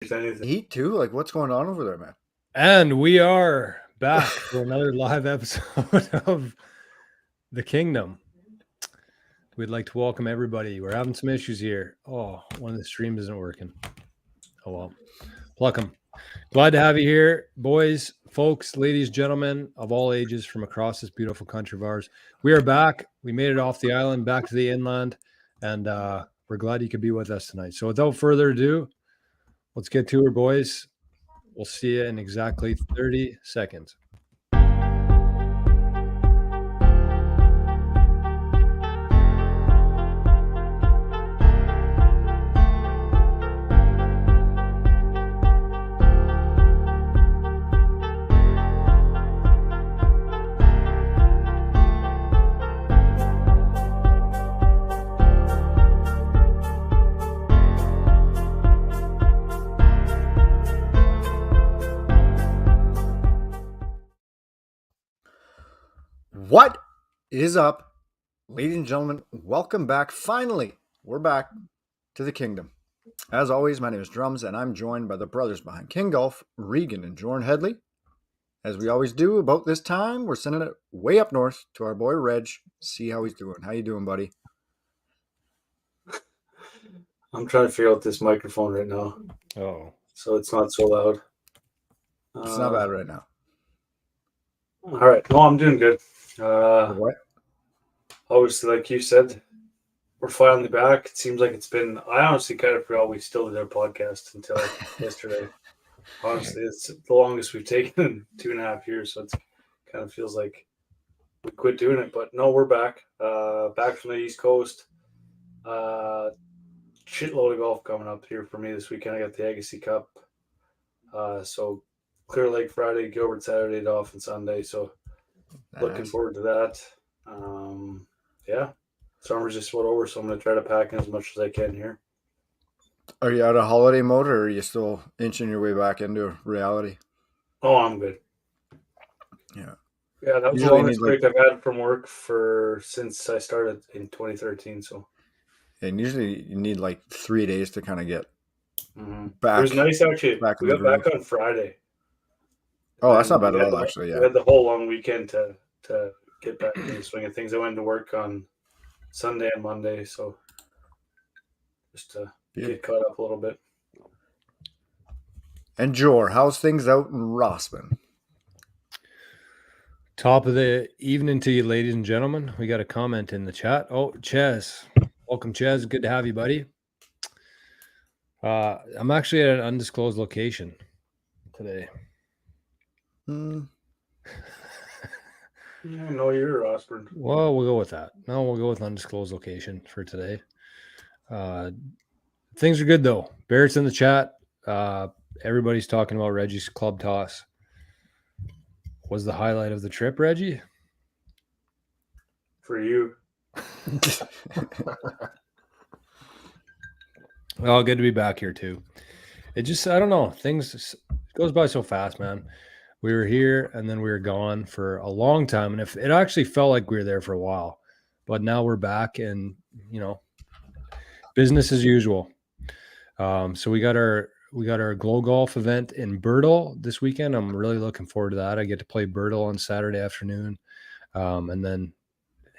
Heat too? Like, what's going on over there, man? And we are back for another live episode of the Kingdom. We'd like to welcome everybody. We're having some issues here. Oh, one of the streams isn't working. Oh well. Pluck them. Glad to have you here, boys, folks, ladies, gentlemen of all ages from across this beautiful country of ours. We are back. We made it off the island, back to the inland, and we're glad you could be with us tonight. So without further ado, let's get to it, boys. We'll see you in exactly 30 seconds. What is up, ladies and gentlemen? Welcome back. Finally, we're back to the Kingdom. As always, my name is Drums, and I'm joined by the brothers behind Kngdom, Regan and Jordan Headley. As we always do about this time, we're sending it way up north to our boy Reg. See how he's doing. How you doing, buddy? I'm trying to figure out this microphone right now. Oh. So it's not so loud. It's not bad right now. All right. No, I'm doing good. What? Obviously, like you said, we're finally back. It seems like it's been, I honestly kind of forgot we still did our podcast until yesterday. Honestly, it's the longest we've taken in 2.5 years. So it kind of feels like we quit doing it. But no, we're back. Back from the East Coast. Shitload of golf coming up here for me this weekend. I got the Agassi Cup. So Clear Lake Friday, Gilbert Saturday, Dauphin Sunday. So looking forward to that. Yeah, summer's just about over, so I'm going to try to pack in as much as I can here. Are you out of holiday mode, or are you still inching your way back into reality? Oh, I'm good. Yeah. Yeah, that was the longest break I've had from work since I started in 2013. So. And usually you need like 3 days to kind of get back. It was nice actually. We got back on Friday. Oh, that's not bad at all, actually. Yeah, we had the whole long weekend to get back in the swing of things. I went to work on Sunday and Monday, so just to get caught up a little bit. And Jor, how's things out in Rossman? Top of the evening to you, ladies and gentlemen. We got a comment in the chat. Oh, Ches. Welcome, Ches. Good to have you, buddy. I'm actually at an undisclosed location today. Yeah, no, you're Osborne. Well, we'll go with that. No, we'll go with undisclosed location for today. Things are good, though. Barrett's in the chat. Everybody's talking about Reggie's club toss. Was the highlight of the trip, Reggie? For you. Well, good to be back here, too. It just, I don't know. Things goes by so fast, man. We were here and then we were gone for a long time. And if it actually felt like we were there for a while, but now we're back and, you know, business as usual. So we got our Glow Golf event in Birtle this weekend. I'm really looking forward to that. I get to play Birtle on Saturday afternoon and then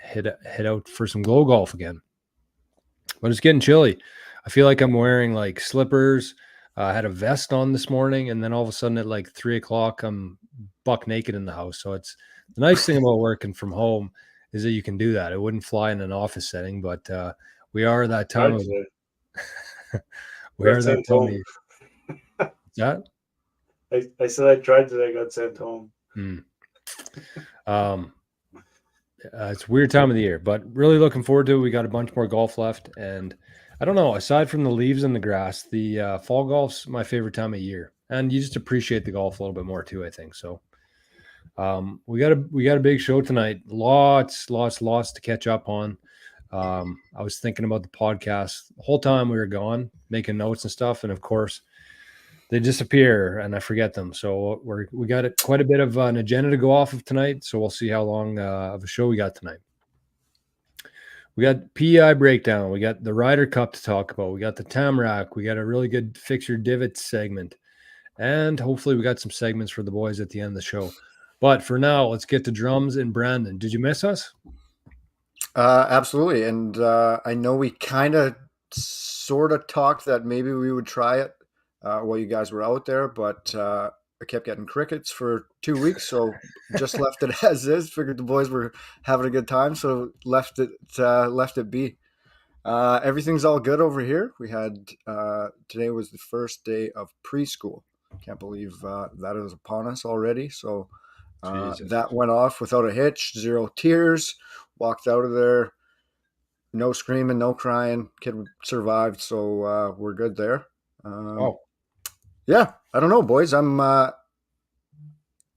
head out for some Glow Golf again. But it's getting chilly. I feel like I'm wearing like slippers. I had a vest on this morning, and then all of a sudden at like 3:00, I'm buck naked in the house. So it's the nice thing about working from home is that you can do that. It wouldn't fly in an office setting, but we are that time of we are that time of that. I said I tried today. I got sent home. It's a weird time of the year, but really looking forward to it. We got a bunch more golf left, and I don't know. Aside from the leaves and the grass, the fall golf's my favorite time of year, and you just appreciate the golf a little bit more too. I think so. We got a big show tonight. Lots to catch up on. I was thinking about the podcast the whole time we were gone, making notes and stuff, and of course, they disappear and I forget them. So we got quite a bit of an agenda to go off of tonight. So we'll see how long of a show we got tonight. We got PEI breakdown. We got the Ryder Cup to talk about. We got the Tamarack. We got a really good Fix Your Divots segment. And hopefully we got some segments for the boys at the end of the show. But for now, let's get to drums and Brandon. Did you miss us? Absolutely. And I know we kind of sort of talked that maybe we would try it while you guys were out there, but I kept getting crickets for 2 weeks, so just left it as is. Figured the boys were having a good time, so left it be. Everything's all good over here. We had today was the first day of preschool. Can't believe that is upon us already. So that went off without a hitch, 0 tears. Walked out of there, no screaming, no crying. Kid survived, so we're good there. Yeah, I don't know, boys. I'm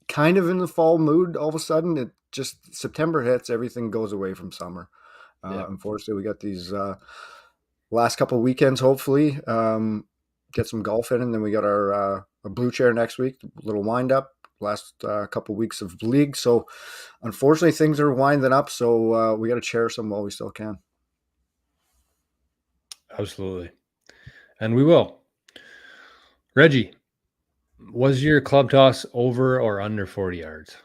kind of in the fall mood all of a sudden. It just September hits, everything goes away from summer. Unfortunately, we got these last couple of weekends, hopefully. Get some golf in, and then we got our blue chair next week, little wind up. Last couple of weeks of league. So unfortunately, things are winding up. So we got to cherish them while we still can. Absolutely. And we will. Reggie, was your club toss over or under 40 yards?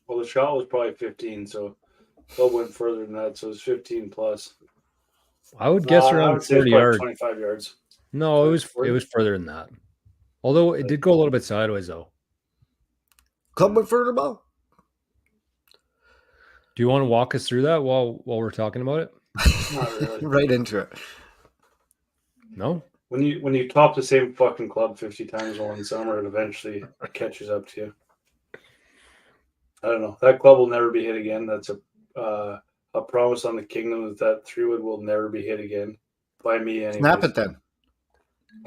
Well, the shot was probably 15, so club went further than that. So it was 15 plus. I would guess around 40 yards. 25 yards. No, it was further than that. Although it did go a little bit sideways, though. Club went further ball. Do you want to walk us through that while we're talking about it? Not really. Right into it. No. When you top the same fucking club 50 times in one summer, it eventually catches up to you. I don't know. That club will never be hit again. That's a promise on the Kngdom that 3-wood will never be hit again by me. Anyways. Snap it then.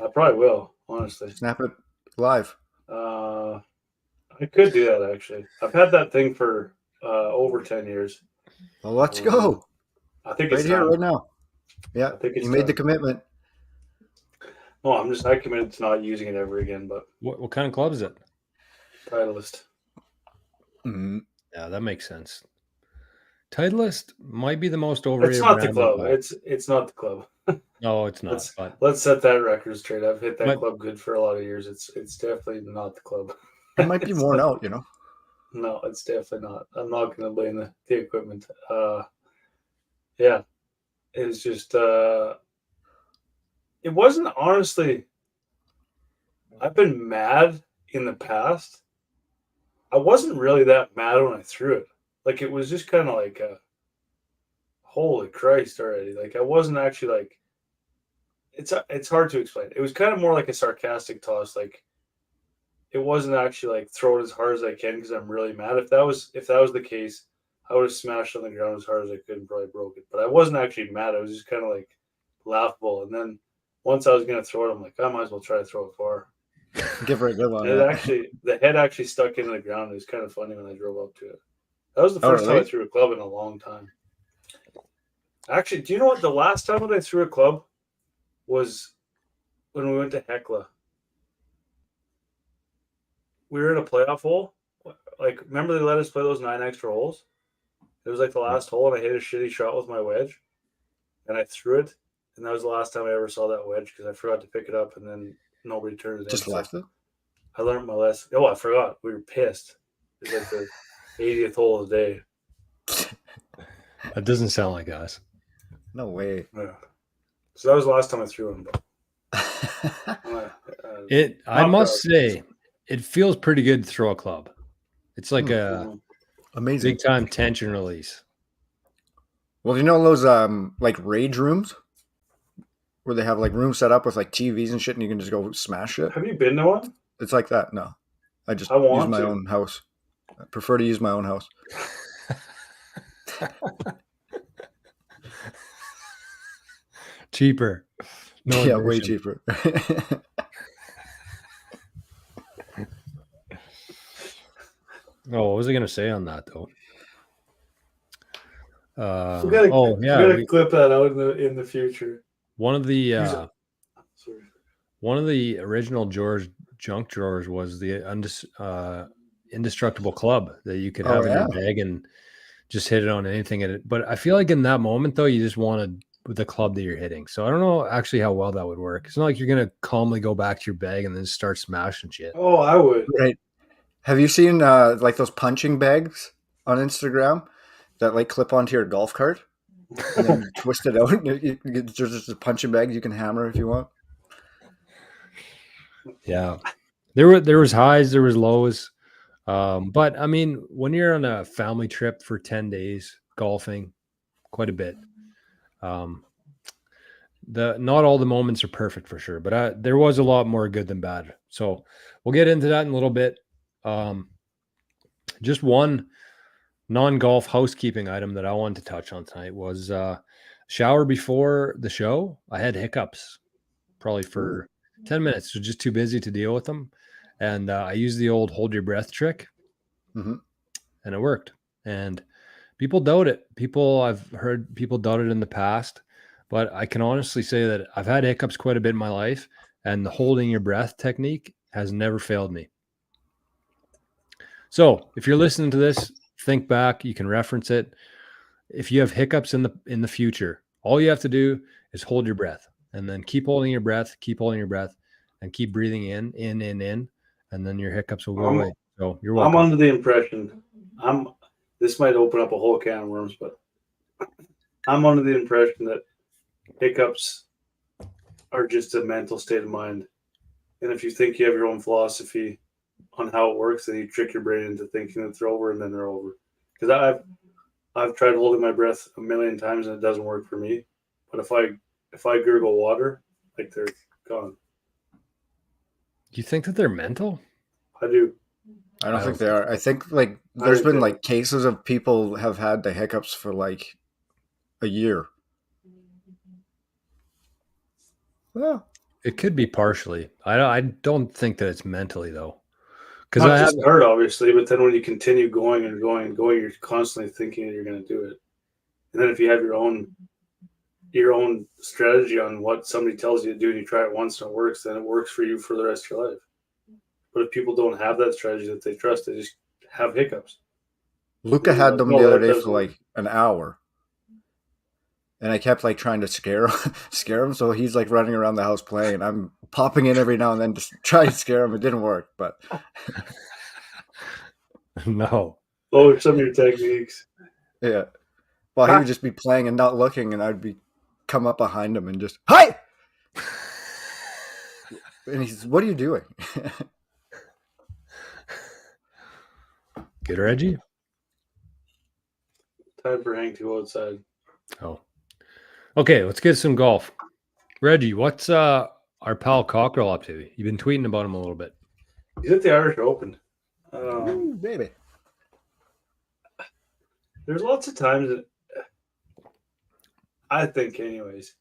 I probably will, honestly. Snap it live. I could do that, actually. I've had that thing for over 10 years. Well, let's go. I think right it's here, time. right now. Yeah, I think it's you made time. the commitment. No, I committed to not using it ever again. But what kind of club is it? Titleist. Mm-hmm. Yeah, that makes sense. Titleist might be the most overrated. It's not the club. It's not the club. No, it's not. Let's set that record straight. I've hit that club good for a lot of years. It's definitely not the club. It might be worn out, you know. No, it's definitely not. I'm not going to blame the equipment. Yeah, it was just. It wasn't honestly. I've been mad in the past. I wasn't really that mad when I threw it. Like, it was just kind of like, holy Christ already. Like, I wasn't actually like, it's hard to explain. It was kind of more like a sarcastic toss. Like, it wasn't actually like throw it as hard as I can because I'm really mad. If that was the case, I would have smashed on the ground as hard as I could and probably broke it. But I wasn't actually mad. I was just kind of like laughable. And then once I was going to throw it, I'm like, I might as well try to throw it far. Give her a good one. The head actually stuck into the ground. It was kind of funny when I drove up to it. That was the first time I threw a club in a long time. Actually, do you know what? The last time that I threw a club was when we went to Hecla. We were in a playoff hole. Like, remember they let us play those 9 extra holes? It was like the last hole, and I hit a shitty shot with my wedge. And I threw it, and that was the last time I ever saw that wedge because I forgot to pick it up, and then nobody turned it in. Just left it? I learned my lesson. Oh, I forgot. We were pissed. It was like the 80th hole of the day. That doesn't sound like us. No way. Yeah. So that was the last time I threw him. I must say, it feels pretty good to throw a club. It's like a amazing big time tension release. Well, do you know those like rage rooms where they have like rooms set up with like TVs and shit, and you can just go smash it? Have you been to one? It's like that. No, I use my own house. I prefer to use my own house. Cheaper. No, yeah, way cheaper. Oh, what was I going to say on that though? We gotta clip that out in the future. One of the original junk drawers was the indestructible club that you could have in your bag and just hit it on anything at it. But I feel like in that moment though, you just wanted the club that you're hitting. So I don't know actually how well that would work. It's not like you're gonna calmly go back to your bag and then start smashing shit. Oh, I would. Right. Have you seen like those punching bags on Instagram that like clip onto your golf cart and then you twist it out? There's just a punching bag you can hammer if you want. Yeah. There was highs, there was lows. But I mean, when you're on a family trip for 10 days golfing, quite a bit. Not all the moments are perfect for sure, but there was a lot more good than bad. So we'll get into that in a little bit. Just one non-golf housekeeping item that I wanted to touch on tonight was shower before the show. I had hiccups probably for 10 minutes. So just too busy to deal with them. And I used the old hold your breath trick Mm-hmm. and it worked. And people doubt it. I've heard people doubt it in the past, but I can honestly say that I've had hiccups quite a bit in my life, and the holding your breath technique has never failed me. So if you're listening to this, think back, you can reference it. If you have hiccups in the future, all you have to do is hold your breath and then keep holding your breath, and keep breathing in, and then your hiccups will go away. So you're welcome. I'm under the impression this might open up a whole can of worms, but I'm under the impression that hiccups are just a mental state of mind. And if you think you have your own philosophy on how it works, then you trick your brain into thinking that they're over and then they're over. Because I've tried holding my breath a million times and it doesn't work for me. But if I gurgle water, like they're gone. Do you think that they're mental? I do. I don't think they are. I think like there's been like cases of people have had the hiccups for like a year. Well, it could be partially. I don't think that it's mentally though. Because I have hurt, obviously, but then when you continue going and going and going, you're constantly thinking that you're going to do it. And then if you have your own strategy on what somebody tells you to do and you try it once and it works, then it works for you for the rest of your life. But if people don't have that strategy that they trust, they just have hiccups. Luca had them the other day for like an hour. And I kept like trying to scare him. So he's like running around the house playing. I'm popping in every now and then to try to scare him. It didn't work, but no. Oh, some of your techniques. Yeah. Well, he would just be playing and not looking, and I'd come up behind him and just, hi! And he says, what are you doing? Good, Reggie? Time for Hank to go outside. Oh. Okay, let's get some golf. Reggie, what's our pal Cockrell up to? You've been tweeting about him a little bit. He's at the Irish Open. Ooh, baby. There's lots of times that I think, anyways,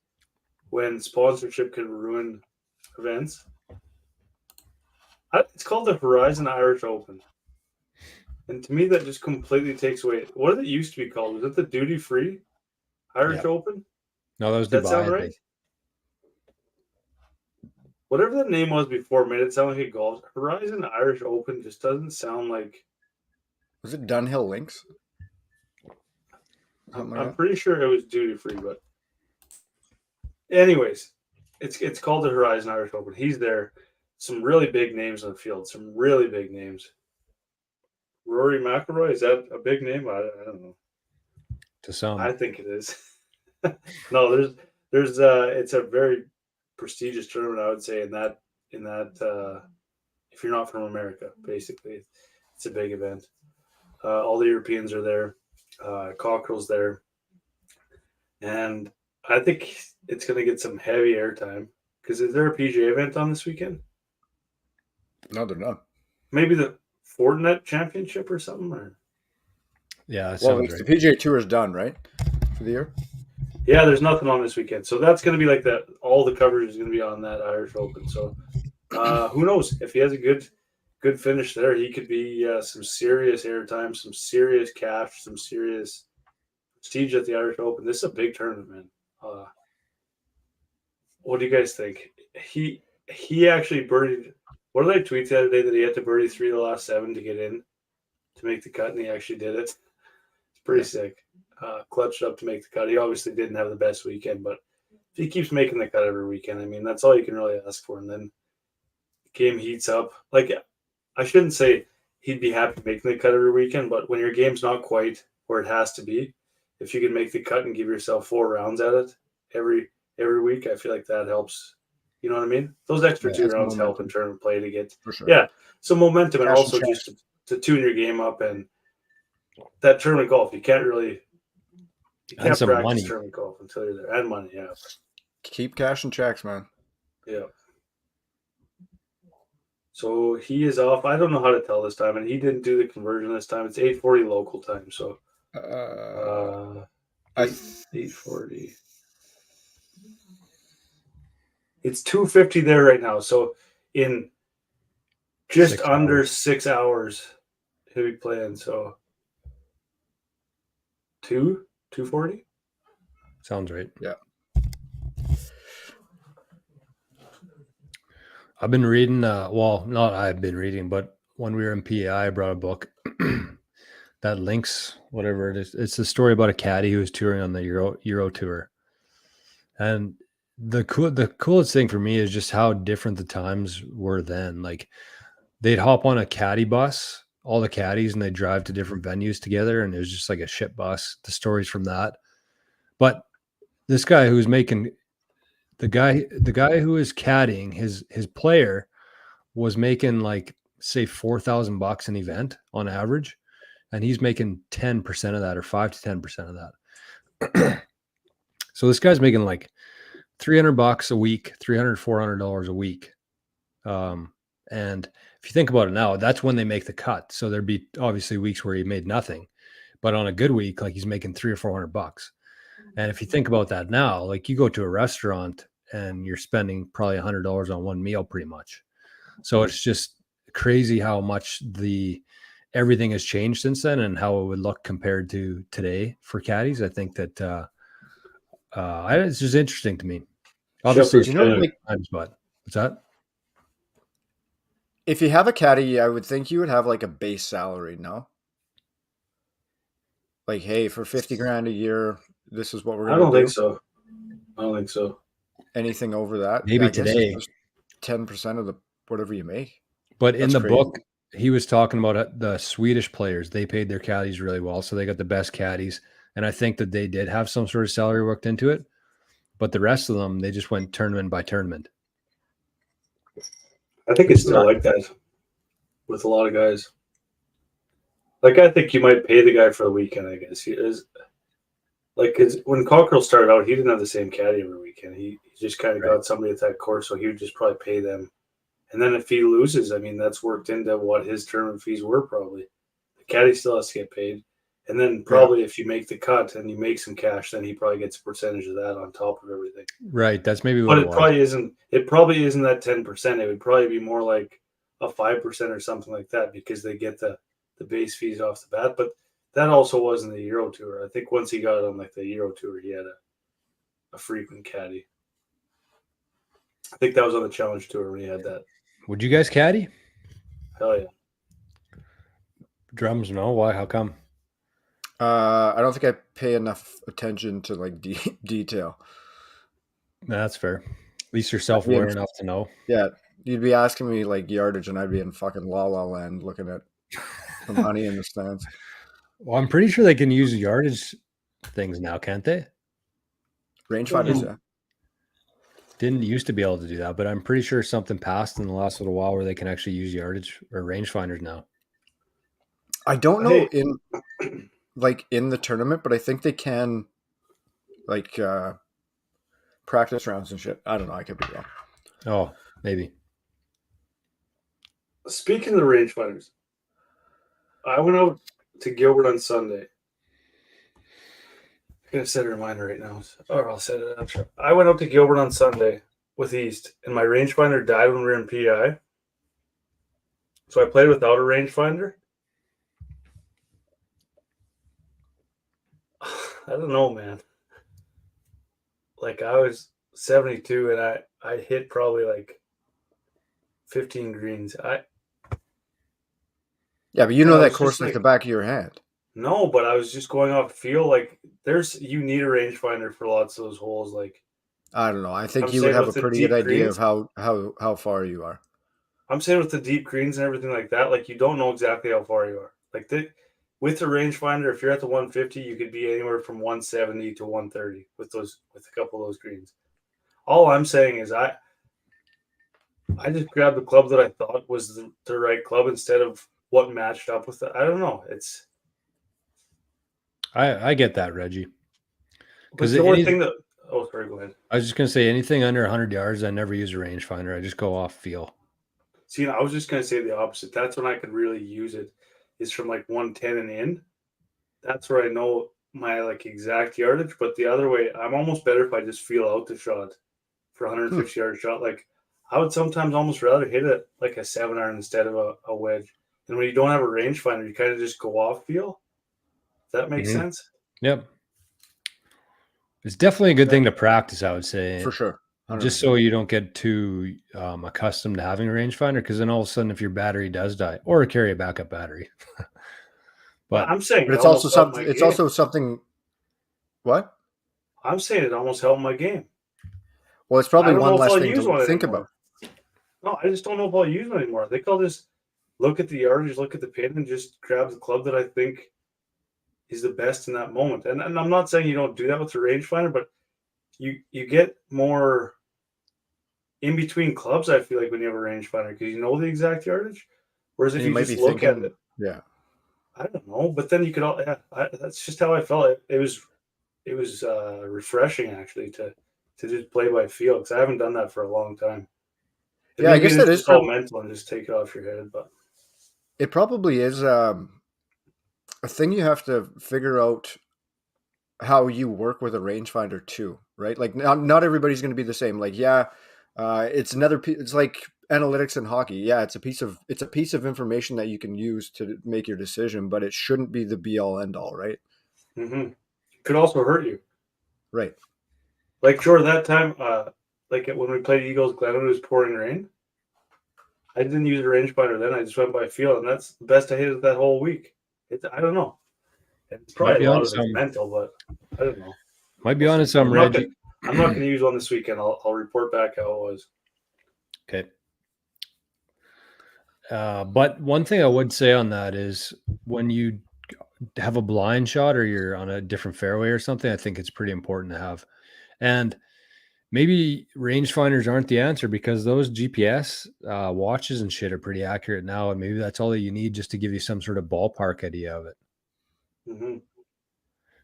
when sponsorship can ruin events. It's called the Horizon Irish Open. And to me, that just completely takes away. What did it used to be called? Was it the Duty Free Irish Open? No, that was Does Dubai. that sound right? Whatever the name was before made it sound like a golf. Horizon Irish Open just doesn't sound like. Was it Dunhill Links? I'm pretty sure it was duty free, but anyways, it's called the Horizon Irish Open. He's there. Some really big names on the field. Some really big names. Rory McIlroy, is that a big name? I don't know. To some, I think it is. No, there's it's a very prestigious tournament, I would say. In that if you're not from America, basically, it's a big event. All the Europeans are there. Cockrell's there, and I think it's going to get some heavy airtime. Because is there a PGA event on this weekend? No, they're not. Maybe the Fortinet Championship or something. Or yeah, that well, sounds right. The PGA Tour is done, right, for the year. Yeah, there's nothing on this weekend, so that's going to be like that. All the coverage is going to be on that Irish Open. So who knows if he has a good finish there, he could be some serious airtime, some serious cash, some serious prestige at the Irish Open. This is a big tournament, man. What do you guys think? He actually birdied. What did I tweet the other day that he had to birdie 3 of the last 7 to get in to make the cut, and he actually did it. He's Pretty sick. Clutched up to make the cut. He obviously didn't have the best weekend, but if he keeps making the cut every weekend, I mean, that's all you can really ask for. And then the game heats up. Like, I shouldn't say he'd be happy making the cut every weekend, but when your game's not quite where it has to be, if you can make the cut and give yourself 4 rounds at it every week, I feel like that helps. You know what I mean? Those extra 2 rounds help in tournament play to get some momentum, and also just to tune your game up. And that tournament golf, you can't practice money. tournament golf until you're there. And money, yeah. Keep cash and checks, man. Yeah. So he is off. I don't know how to tell this time, and he didn't do the conversion this time. It's 8:40 local time, so 8:40. It's 2:50 there right now. So in just under 6 hours, he'll be playing. So 2:40. Sounds right. Yeah. I've been reading, not I've been reading, but when we were in PEI, I brought a book that links whatever it is. It's a story about a caddy who was touring on the Euro tour. And the coolest thing for me is just how different the times were then. Like, they'd hop on a caddy bus, all the caddies, and they'd drive to different venues together. And it was just like a shit bus, the stories from that. But this guy who's making... The guy who is caddying, his player was making like, say, $4,000 an event on average, and he's making 10% of that, or 5 to 10% of that. So this guy's making like $300 a week, $400 a week. And if you think about it now, that's when they make the cut. So there'd be obviously weeks where he made nothing, but on a good week, like, he's making $300 or $400. And if you think about that now, like, you go to a restaurant and you're spending probably $100 on one meal pretty much. So it's just crazy how much everything has changed since then, and how it would look compared to today for caddies. I think that it's just interesting to me. Obviously, but what's that? If you have a caddy, I would think you would have like a base salary, no? Like, hey, for 50 grand a year, this is what we're going to do. I don't think so. Anything over that, maybe today, 10% of whatever you make. But in the book, he was talking about the Swedish players. They paid their caddies really well, so they got the best caddies. And I think that they did have some sort of salary worked into it. But the rest of them, they just went tournament by tournament. I think it's still like that with a lot of guys. Like, I think you might pay the guy for the weekend, I guess. He is. Like, when Cockrell started out, he didn't have the same caddy every weekend. He just kind of got somebody at that course, so he would just probably pay them. And then if he loses, I mean, that's worked into what his tournament fees were probably. The caddy still has to get paid. And then probably if you make the cut and you make some cash, then he probably gets a percentage of that on top of everything. Right. That's maybe what it probably isn't. It probably isn't that 10%. It would probably be more like a 5% or something like that, because they get the base fees off the bat. But that also wasn't the Euro Tour. I think once he got on like the Euro Tour, he had a frequent caddy. I think that was on the Challenge Tour when he had that. Would you guys caddy? Hell yeah. Drums, no. Why? How come? I don't think I pay enough attention to like detail. No, that's fair. At least you're self-aware enough to know. Yeah, you'd be asking me like yardage, and I'd be in fucking La La Land looking at some honey in the stands. Well, I'm pretty sure they can use yardage things now, can't they? Rangefinders, yeah. Didn't used to be able to do that, but I'm pretty sure something passed in the last little while where they can actually use yardage or rangefinders now. I don't know in the tournament, but I think they can like practice rounds and shit. I don't know. I could be wrong. Oh, maybe. Speaking of the rangefinders, I went out to Gilbert on Sunday. I'm going to set a reminder right now, or I'll set it after. I went out to Gilbert on Sunday with East, and my rangefinder died when we were in PI. So I played without a rangefinder. I don't know, man. Like, I was 72, and I hit probably like 15 greens. Yeah, but you know that course like the back of your hand. No, but I was just going off feel. Like you need a rangefinder for lots of those holes. Like I don't know. I think I'm you would saying have with a the pretty good deep idea of greens, how far you are. I'm saying with the deep greens and everything like that, like you don't know exactly how far you are. Like with the rangefinder, if you're at the 150, you could be anywhere from 170 to 130 with a couple of those greens. All I'm saying is I just grabbed the club that I thought was the right club instead of what matched up with it. I don't know. I get that, Reggie. But Because the only thing that sorry, go ahead. I was just gonna say anything under 100 yards, I never use a rangefinder. I just go off feel. See, I was just gonna say the opposite. That's when I could really use it. Is from like 110 and in. That's where I know my like exact yardage. But the other way, I'm almost better if I just feel out the shot for 150 yard shot. Like I would sometimes almost rather hit it like a 7-iron instead of a wedge. And when you don't have a rangefinder, you kind of just go off feel. Does that make sense? Yep. It's definitely a good thing to practice, I would say. For sure. 100%. Just so you don't get too accustomed to having a rangefinder, because then all of a sudden, if your battery does die, or carry a backup battery. But but I'm saying But it's also something. It's also something. What? I'm saying it almost helped my game. Well, it's probably one less thing to think about. No, I just don't know if I'll use one anymore. I think I'll just look at the yardage, look at the pin, and just grab the club that I think is the best in that moment. And I'm not saying you don't do that with the rangefinder, but you get more in between clubs, I feel like, when you have a rangefinder, because you know the exact yardage. Whereas if you just look at it, yeah, I don't know. But then you could all, that's just how I felt. It was refreshing actually to just play by feel, because I haven't done that for a long time. And yeah, I guess that is all mental and just take it off your head. But it probably is a thing you have to figure out how you work with a rangefinder too, right? Like not everybody's going to be the same. Like, yeah, it's it's like analytics in hockey. Yeah, it's a piece of information that you can use to make your decision, but it shouldn't be the be all end all, right? Mm-hmm. Could also hurt you, right? Like sure, that time, like when we played Eagles Glen, it was pouring rain. I didn't use a rangefinder then. I just went by feel, and that's the best I hit it that whole week. I don't know. It's probably a lot of it's mental, but I don't know. Might be on some, Reggie. I'm not going to use one this weekend. I'll report back how it was. Okay. But one thing I would say on that is when you have a blind shot or you're on a different fairway or something, I think it's pretty important to have. And maybe rangefinders aren't the answer, because those GPS watches and shit are pretty accurate now. And maybe that's all that you need just to give you some sort of ballpark idea of it.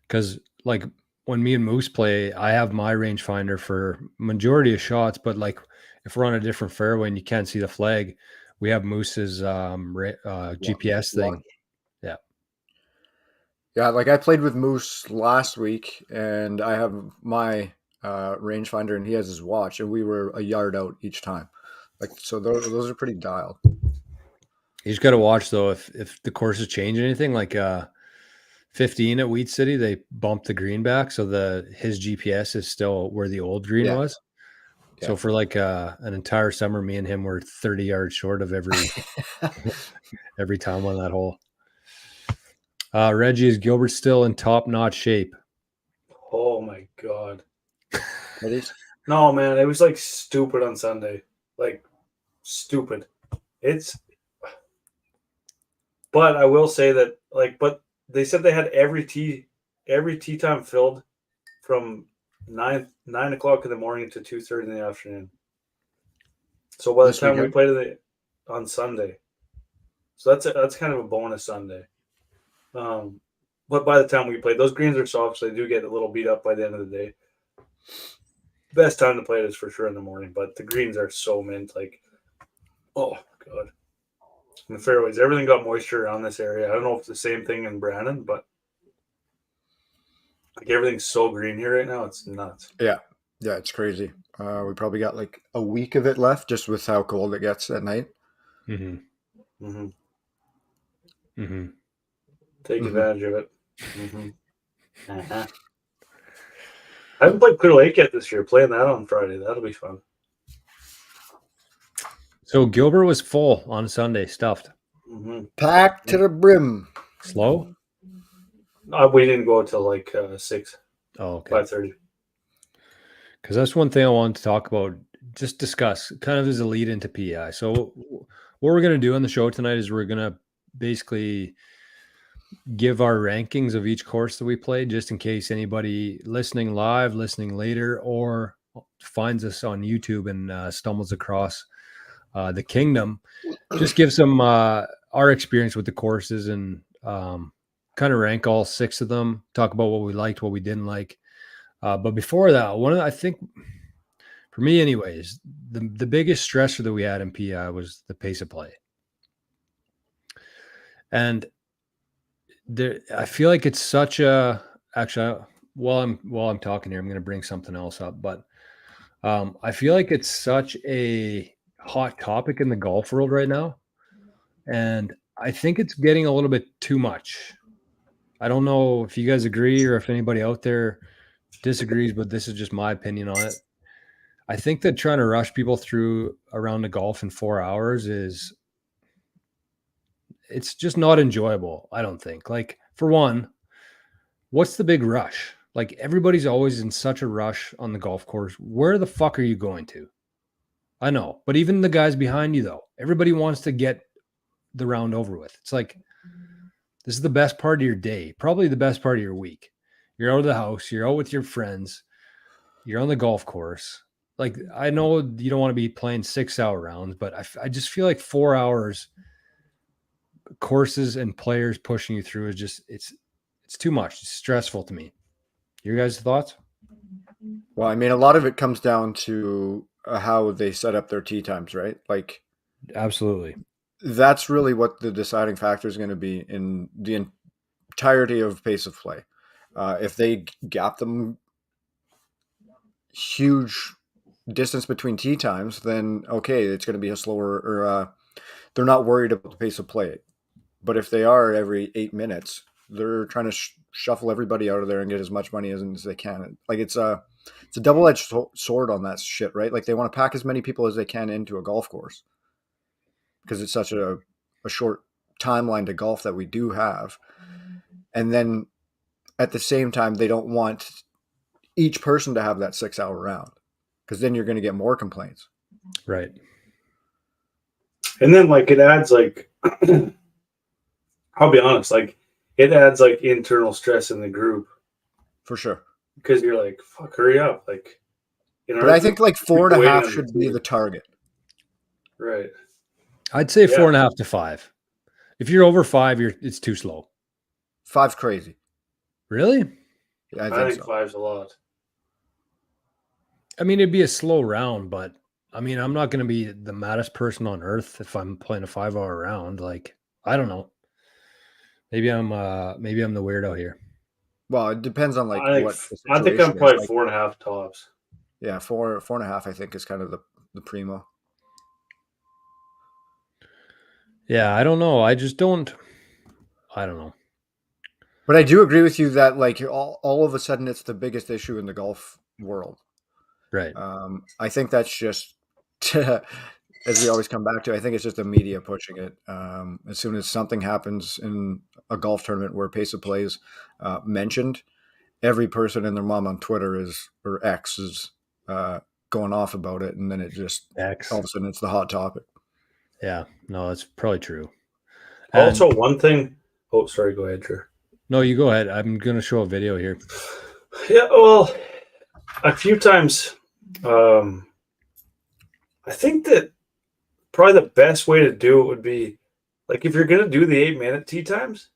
Because like when me and Moose play, I have my rangefinder for majority of shots, but like if we're on a different fairway and you can't see the flag, we have Moose's GPS thing. Yeah. Yeah, like I played with Moose last week, and I have my rangefinder, and he has his watch, and we were a yard out each time. Like, so those are pretty dialed. You just got to watch though if the courses change anything. Like 15 at Wheat City, they bumped the green back, so his GPS is still where the old green was. Yeah. So for like an entire summer, me and him were 30 yards short of every time on that hole. Reggie, is Gilbert still in top-notch shape? Oh my god. It is? No, man, it was like stupid on Sunday. Like stupid. But I will say that but they said they had every tee time filled from 9 o'clock in the morning to 2:30 in the afternoon. So by the time we played it on Sunday, so that's kind of a bonus Sunday. But by the time we played, those greens are soft, so they do get a little beat up by the end of the day. Best time to play it is for sure in the morning, but the greens are so mint. Like, oh god. In the fairways, everything got moisture around this area. I don't know if it's the same thing in Brandon, but like everything's so green here right now, it's nuts. Yeah, it's crazy. We probably got like a week of it left, just with how cold it gets at night. Take advantage of it. I haven't played Clear Lake yet this year. Playing that on Friday, that'll be fun. So Gilbert was full on Sunday, stuffed. Packed to the brim. Slow? We didn't go till like 6, Oh, okay. 5:30. Because that's one thing I wanted to talk about, just discuss kind of as a lead into PI. So what we're going to do on the show tonight is we're going to basically give our rankings of each course that we played, just in case anybody listening live, listening later, or finds us on YouTube and stumbles across the Kngdom. Just give some our experience with the courses and kind of rank all 6 of them, talk about what we liked, what we didn't like. But before that, I think for me anyways, the biggest stressor that we had in PI was the pace of play. And I feel like it's such a, actually, while I'm talking here, I'm going to bring something else up, but I feel like it's such a hot topic in the golf world right now. And I think it's getting a little bit too much. I don't know if you guys agree or if anybody out there disagrees, but this is just my opinion on it. I think that trying to rush people through around the golf in 4 hours it's just not enjoyable. I don't think. Like, for one, what's the big rush? Like, everybody's always in such a rush on the golf course. Where the fuck are you going to? I know, but even the guys behind you, though, everybody wants to get the round over with. It's like, this is the best part of your day, probably the best part of your week. You're out of the house, you're out with your friends, you're on the golf course. Like, I know you don't want to be playing 6-hour rounds, but I just feel like 4 hours courses and players pushing you through is just, it's too much. It's stressful to me. Your guys' thoughts? Well, I mean, a lot of it comes down to how they set up their tee times, right? Like, Absolutely. that's really what the deciding factor is going to be in the entirety of pace of play. If they gap them huge distance between tee times, then okay, it's going to be a slower, or they're not worried about the pace of play. But if they are every 8 minutes, they're trying to shuffle everybody out of there and get as much money as they can. Like, it's a double-edged sword on that shit, right? Like, they want to pack as many people as they can into a golf course because it's such a short timeline to golf that we do have. And then at the same time, they don't want each person to have that 6-hour round because then you're going to get more complaints. Right. And then like it adds like I'll be honest, like it adds like internal stress in the group For sure. because you're like, fuck, hurry up. Like, But I think like people 4.5 waiting on should the be tee. the target. Right. I'd say Yeah. 4.5 to 5. If you're over 5, it's too slow. 5's crazy. Really? Yeah, I think so. 5's a lot. I mean, it'd be a slow round, but I mean, I'm not going to be the maddest person on earth if I'm playing a 5-hour round. Like, I don't know. Maybe I'm the weirdo here. Well, it depends on like I what the think situation I'm probably is. Like, 4.5 tops. yeah, 4.5, I think, is kind of the primo. Yeah, I don't know. I don't know. But I do agree with you that like all of a sudden it's the biggest issue in the golf world. Right. I think that's just, as we always come back to, I think it's just the media pushing it. As soon as something happens in a golf tournament where pace of play is mentioned, every person and their mom on Twitter or X is going off about it, and then it just X. all of a sudden it's the hot topic. Yeah, no, that's probably true. Also, one thing. Oh, sorry. Go ahead, Drew. No, you go ahead. I'm going to show a video here. Yeah, well, a few times, I think that probably the best way to do it would be like if you're going to do the 8-minute tee times,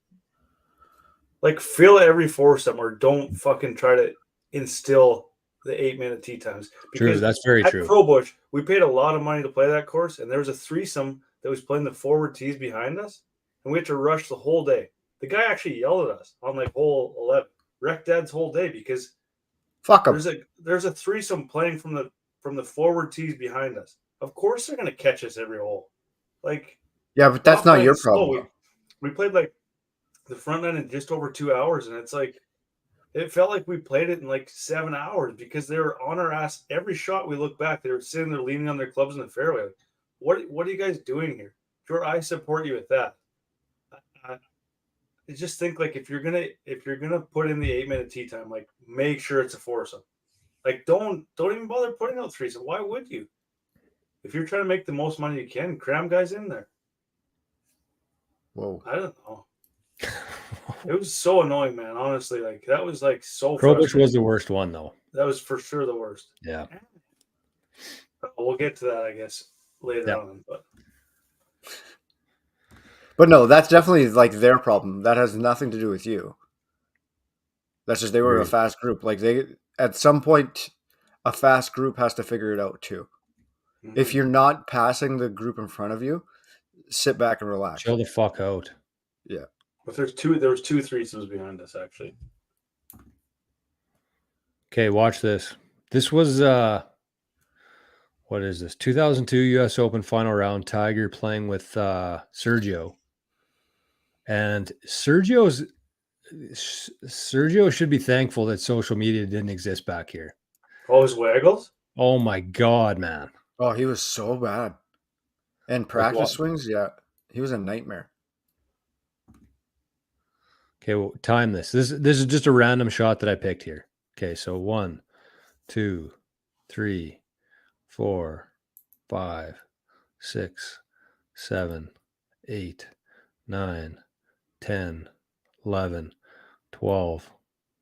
like fill every foursome or don't fucking try to instill the 8-minute tee times. True, that's very at true. Pro Bush, we paid a lot of money to play that course, and there was a threesome that was playing the forward tees behind us, and we had to rush the whole day. The guy actually yelled at us on like hole 11, wrecked Dad's whole day because Fuck them. there's a threesome playing from the forward tees behind us. Of course they're gonna catch us every hole. Like, Yeah, but that's not your problem. slow. We played like the front end in just over 2 hours, and it's like it felt like we played it in like 7 hours because they were on our ass every shot. We look back, they were sitting there leaning on their clubs in the fairway. Like, what are you guys doing here? Sure, I support you with that. just think like if you're gonna put in the 8-minute tea time, like make sure it's a foursome. Like don't even bother putting out threesome. Why would you? If you're trying to make the most money you can, cram guys in there. Whoa. I don't know. It was so annoying, man. Honestly, like that was like so Crowbush frustrating. was the worst one, though. That was for sure the worst. Yeah. We'll get to that, I guess, later on. But no, that's definitely like their problem. That has nothing to do with you. That's just they were a Agreed. fast group. Like they at some point, a fast group has to figure it out too. If you're not passing the group in front of you, sit back and relax. Chill the fuck out. Yeah. But there was two threesomes behind us actually. Okay, watch this. This was what is this? 2002 US Open final round. Tiger playing with Sergio. And Sergio should be thankful that social media didn't exist back here. Oh, his waggles? Oh my god, man. Oh, he was so bad. And practice swings, yeah. He was a nightmare. Okay, well, time this. This is just a random shot that I picked here. Okay, so 1, 2, 3, 4, 5, 6, 7, 8, 9, 10, 11, 12,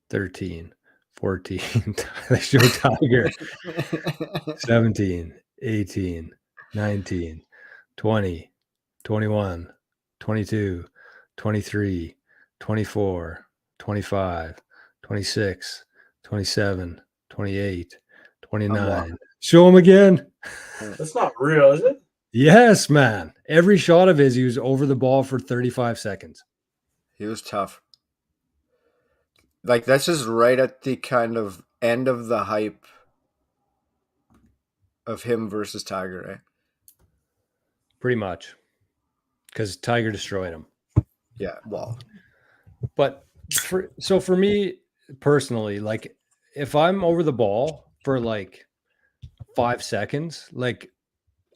13, 14. They show Tiger. 17, 18, 19, 20, 21, 22, 23, 24, 25, 26, 27, 28, 29. Show him again. That's not real, is it? Yes, man. Every shot of his, he was over the ball for 35 seconds. He was tough. Like, this is right at the kind of end of the hype of him versus Tiger, eh? Pretty much. Because Tiger destroyed him. Yeah, well. But for me personally, like if I'm over the ball for like 5 seconds, like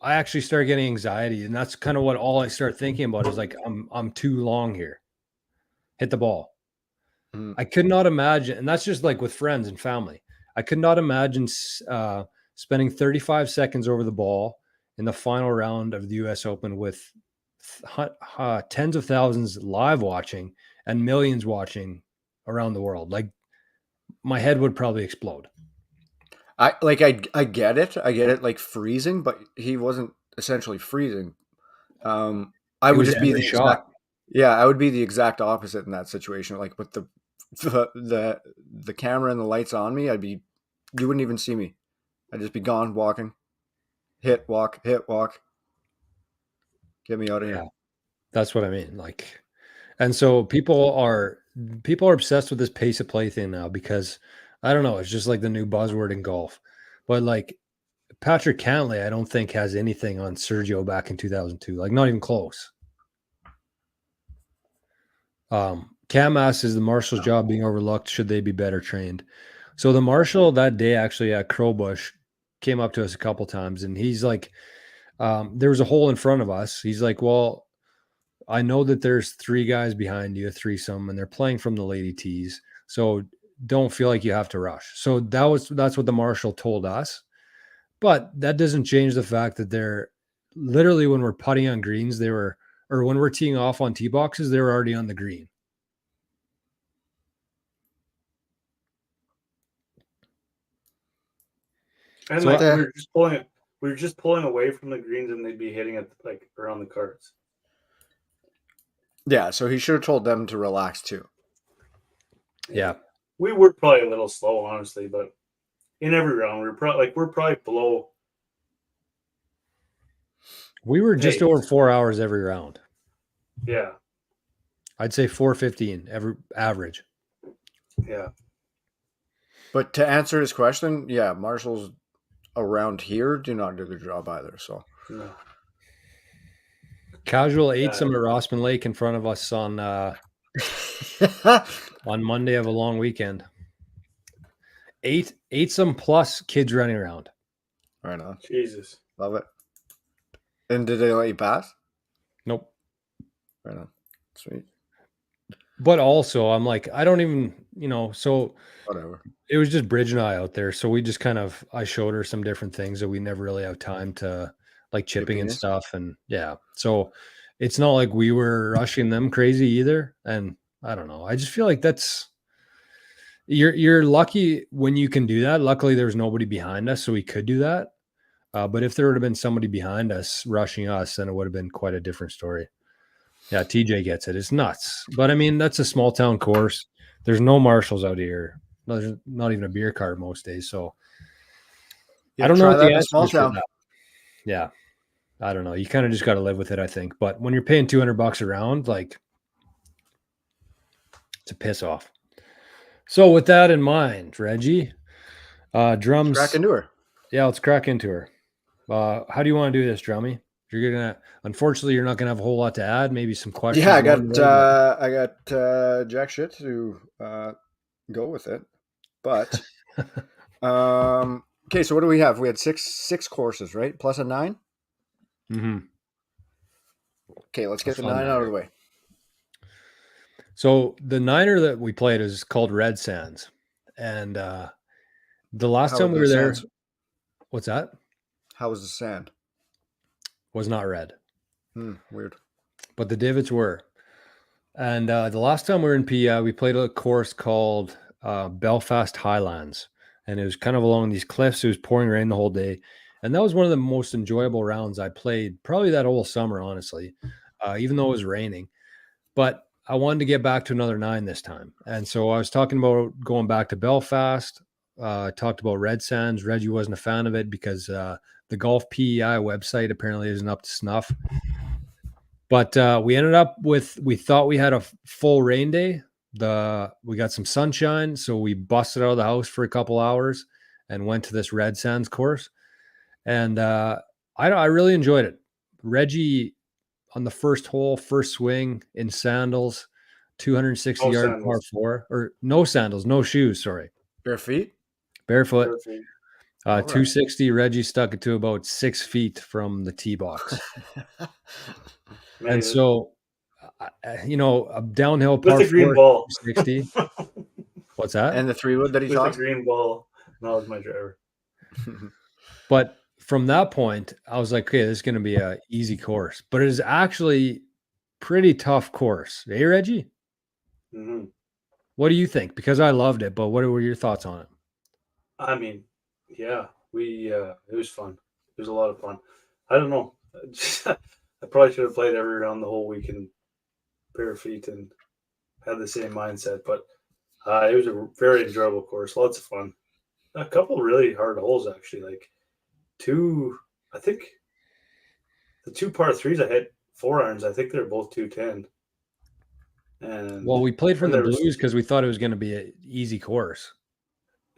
I actually start getting anxiety, and that's kind of what all I start thinking about is like I'm too long here. Hit the ball. I could not imagine, and that's just like with friends and family. I could not imagine spending 35 seconds over the ball in the final round of the U.S. Open with tens of thousands live watching and millions watching around the world. Like my head would probably explode. I get it. I get it, like freezing, but he wasn't essentially freezing. I would just be the shot. I would be the exact opposite in that situation. Like with the camera and the lights on me, you wouldn't even see me. I'd just be gone walking. Hit, walk, get me out of here. That's what I mean. Like, and so people are obsessed with this pace of play thing now because I don't know, it's just like the new buzzword in golf. But like Patrick Cantlay, I don't think has anything on Sergio back in 2002. Like not even close. Cam asks, is the marshal's job being overlooked? Should they be better trained? So the marshal that day actually at Crowbush came up to us a couple times, and he's like, there was a hole in front of us. He's like, well, I know that there's 3 guys behind you, a threesome, and they're playing from the lady tees. So don't feel like you have to rush. So that's what the marshal told us. But that doesn't change the fact that they're literally, when we're putting on greens, or when we're teeing off on tee boxes, they were already on the green. And So like we were just pulling away from the greens, and they'd be hitting it like around the carts. Yeah, so he should have told them to relax too. Yeah. We were probably a little slow, honestly, but in every round, we're probably below. We were just over 4 hours every round. Yeah. I'd say 4:15 every average. Yeah. But to answer his question, yeah, marshals around here do not do their job either. So No. Casual ate some at Rossman Lake in front of us on Monday of a long weekend. Ate some plus kids running around. Right on. Jesus. Love it. And did they let you pass? Nope. Right on. Sweet. But also, I'm like, I don't even, so Whatever. it was just Bridge and I out there. So we just I showed her some different things that we never really have time to, like Your chipping and penis? stuff. And yeah, so it's not like we were rushing them crazy either. And I don't know. I just feel like you're lucky when you can do that. Luckily, there was nobody behind us, so we could do that. But if there would have been somebody behind us rushing us, then it would have been quite a different story. Yeah, TJ gets it. It's nuts. But I mean, that's a small town course. There's no marshals out here. There's not even a beer cart most days. So I don't know Try what that the in a answer small is for town. that. Yeah. I don't know. You kind of just got to live with it, I think. But when you're paying $200 a round, like, it's a piss off. So with that in mind, Reggie, drums. Crack into her. Yeah, let's crack into her. How do you want to do this, Drummy? Unfortunately, you're not gonna have a whole lot to add. Maybe some questions. Yeah, along the way, I got jack shit to go with it. But okay, so what do we have? We had six courses, right? Plus a 9. Mm-hmm. Okay, let's get the fun 9 out of niner. the way. So the niner that we played is called Red Sands, and the last How time was we the were there, sand? what's that? How was the sand? Was not red, Weird. but the divots were. And the last time we were in PEI, we played a course called Belfast Highlands, and it was kind of along these cliffs. It was pouring rain the whole day, and that was one of the most enjoyable rounds I played probably that whole summer, honestly, even though it was raining. But I wanted to get back to another 9 this time, and so I was talking about going back to Belfast. Talked about Red Sands. Reggie wasn't a fan of it because the Golf PEI website apparently isn't up to snuff. But we ended up we thought we had a full rain day. We got some sunshine, so we busted out of the house for a couple hours and went to this Red Sands course. And I really enjoyed it. Reggie on the first hole, first swing in sandals, 260 No yard par sandals. 4, or no sandals, no shoes. Sorry, Bare feet? barefoot. Perfect. All right. 260. Reggie stuck it to about 6 feet from the tee box. Made And it. so, a downhill With par the green 4, ball. 260. What's that? And the 3-wood that he With the tossed? green ball. That was my driver. But from that point, I was like, okay, this is going to be a easy course. But it is actually pretty tough course. Hey, Reggie? Mm-hmm. What do you think? Because I loved it, but what were your thoughts on it? I mean, yeah, it was fun. It was a lot of fun. I don't know. I probably should have played every round the whole week in bare feet and had the same mindset, but it was a very enjoyable course. Lots of fun. A couple really hard holes actually. Like I think the 2 par 3s I hit 4 irons. I think they're both 210. And Well, we played from then the there was blues because we thought it was going to be an easy course.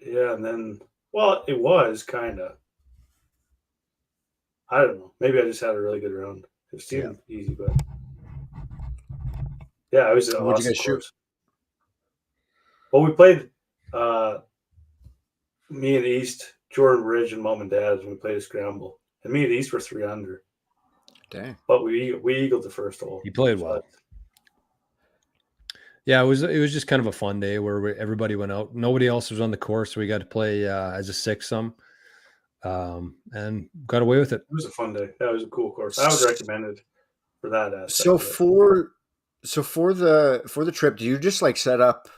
yeah, and then well, it was kind of. I don't know. Maybe I just had a really good round. It seemed easy, but yeah, it was an What'd you awesome guys shoot? course. Well, we played me and East, Jordan Bridge, and Mom and Dad, and we played a scramble. And me and East were 3 under, Dang. but we eagled the first hole. He played well. Yeah, it was just kind of a fun day where everybody went out. Nobody else was on the course, so we got to play as a six-some, and got away with it. It was a fun day. That was a cool course. I would recommend it for that aspect. So for the trip, do you just like set up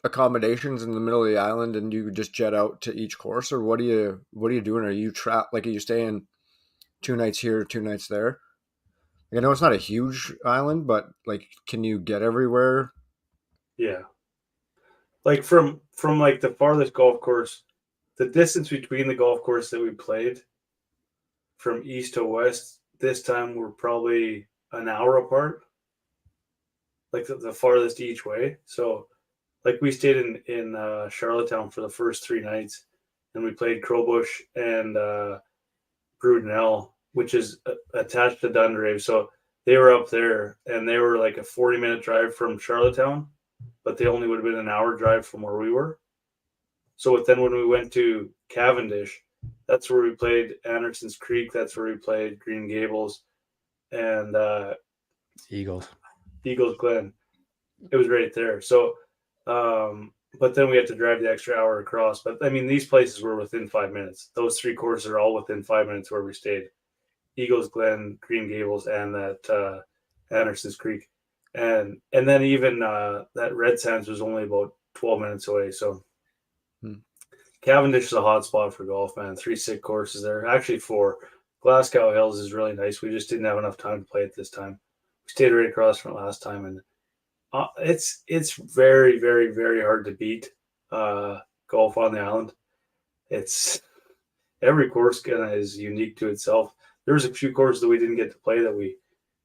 accommodations in the middle of the island and you just jet out to each course, or what are you doing? Are you are you staying 2 nights here, 2 nights there? Like, I know it's not a huge island, but like, can you get everywhere? Yeah, like from like the farthest golf course, the distance between the golf course that we played from east to west this time were probably an hour apart, like the farthest each way. So like we stayed in Charlottetown for the first 3 nights, and we played Crowbush and Brudenell, which is attached to Dunderave. So they were up there, and they were like a 40-minute drive from Charlottetown, but they only would have been an hour drive from where we were. So then when we went to Cavendish, that's where we played Anderson's Creek. That's where we played Green Gables and Eagles. Eagles Glen. it was right there. So, but then we had to drive the extra hour across. But I mean, these places were within 5 minutes. Those three courses are all within 5 minutes where we stayed: Eagles Glen, Green Gables, and that Anderson's Creek, and then even that Red Sands was only about 12 minutes away. So Cavendish is a hot spot for golf, man. 3 sick courses there, actually 4. Glasgow Hills is really nice. We just didn't have enough time to play it this time. We stayed right across from it last time, and it's very, very, very hard to beat golf on the island. It's every course kind of is unique to itself. There was a few courses that we didn't get to play that we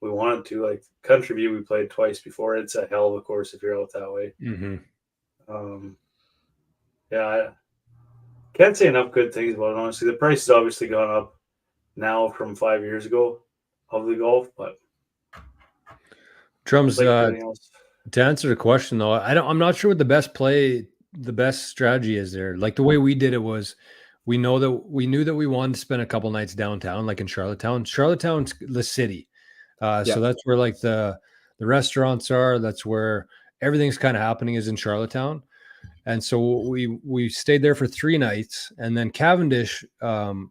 wanted to, like Country View. We played twice before. It's a hell of a course if you're out that way. Yeah, I can't say enough good things about it. Honestly, the price has obviously gone up now from 5 years ago of the golf, but Drums. like everything else. To answer the question though, I'm not sure what the best strategy is there. Like the way we did it was, we knew that we wanted to spend a couple nights downtown, like in Charlottetown. Charlottetown's the city, so that's where like the restaurants are. That's where everything's kind of happening, is in Charlottetown. And so we stayed there for 3 nights, and then Cavendish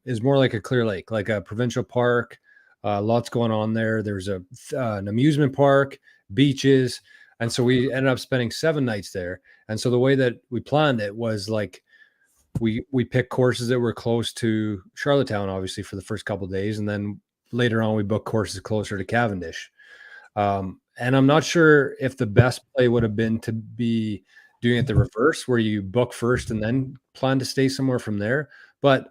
is more like a Clear Lake, like a provincial park. Lots going on there. There's an amusement park, beaches. And so we ended up spending 7 nights there. And so the way that we planned it was like we picked courses that were close to Charlottetown, obviously, for the first couple of days. And then later on, we booked courses closer to Cavendish. And I'm not sure if the best play would have been to be doing it the reverse, where you book first and then plan to stay somewhere from there. But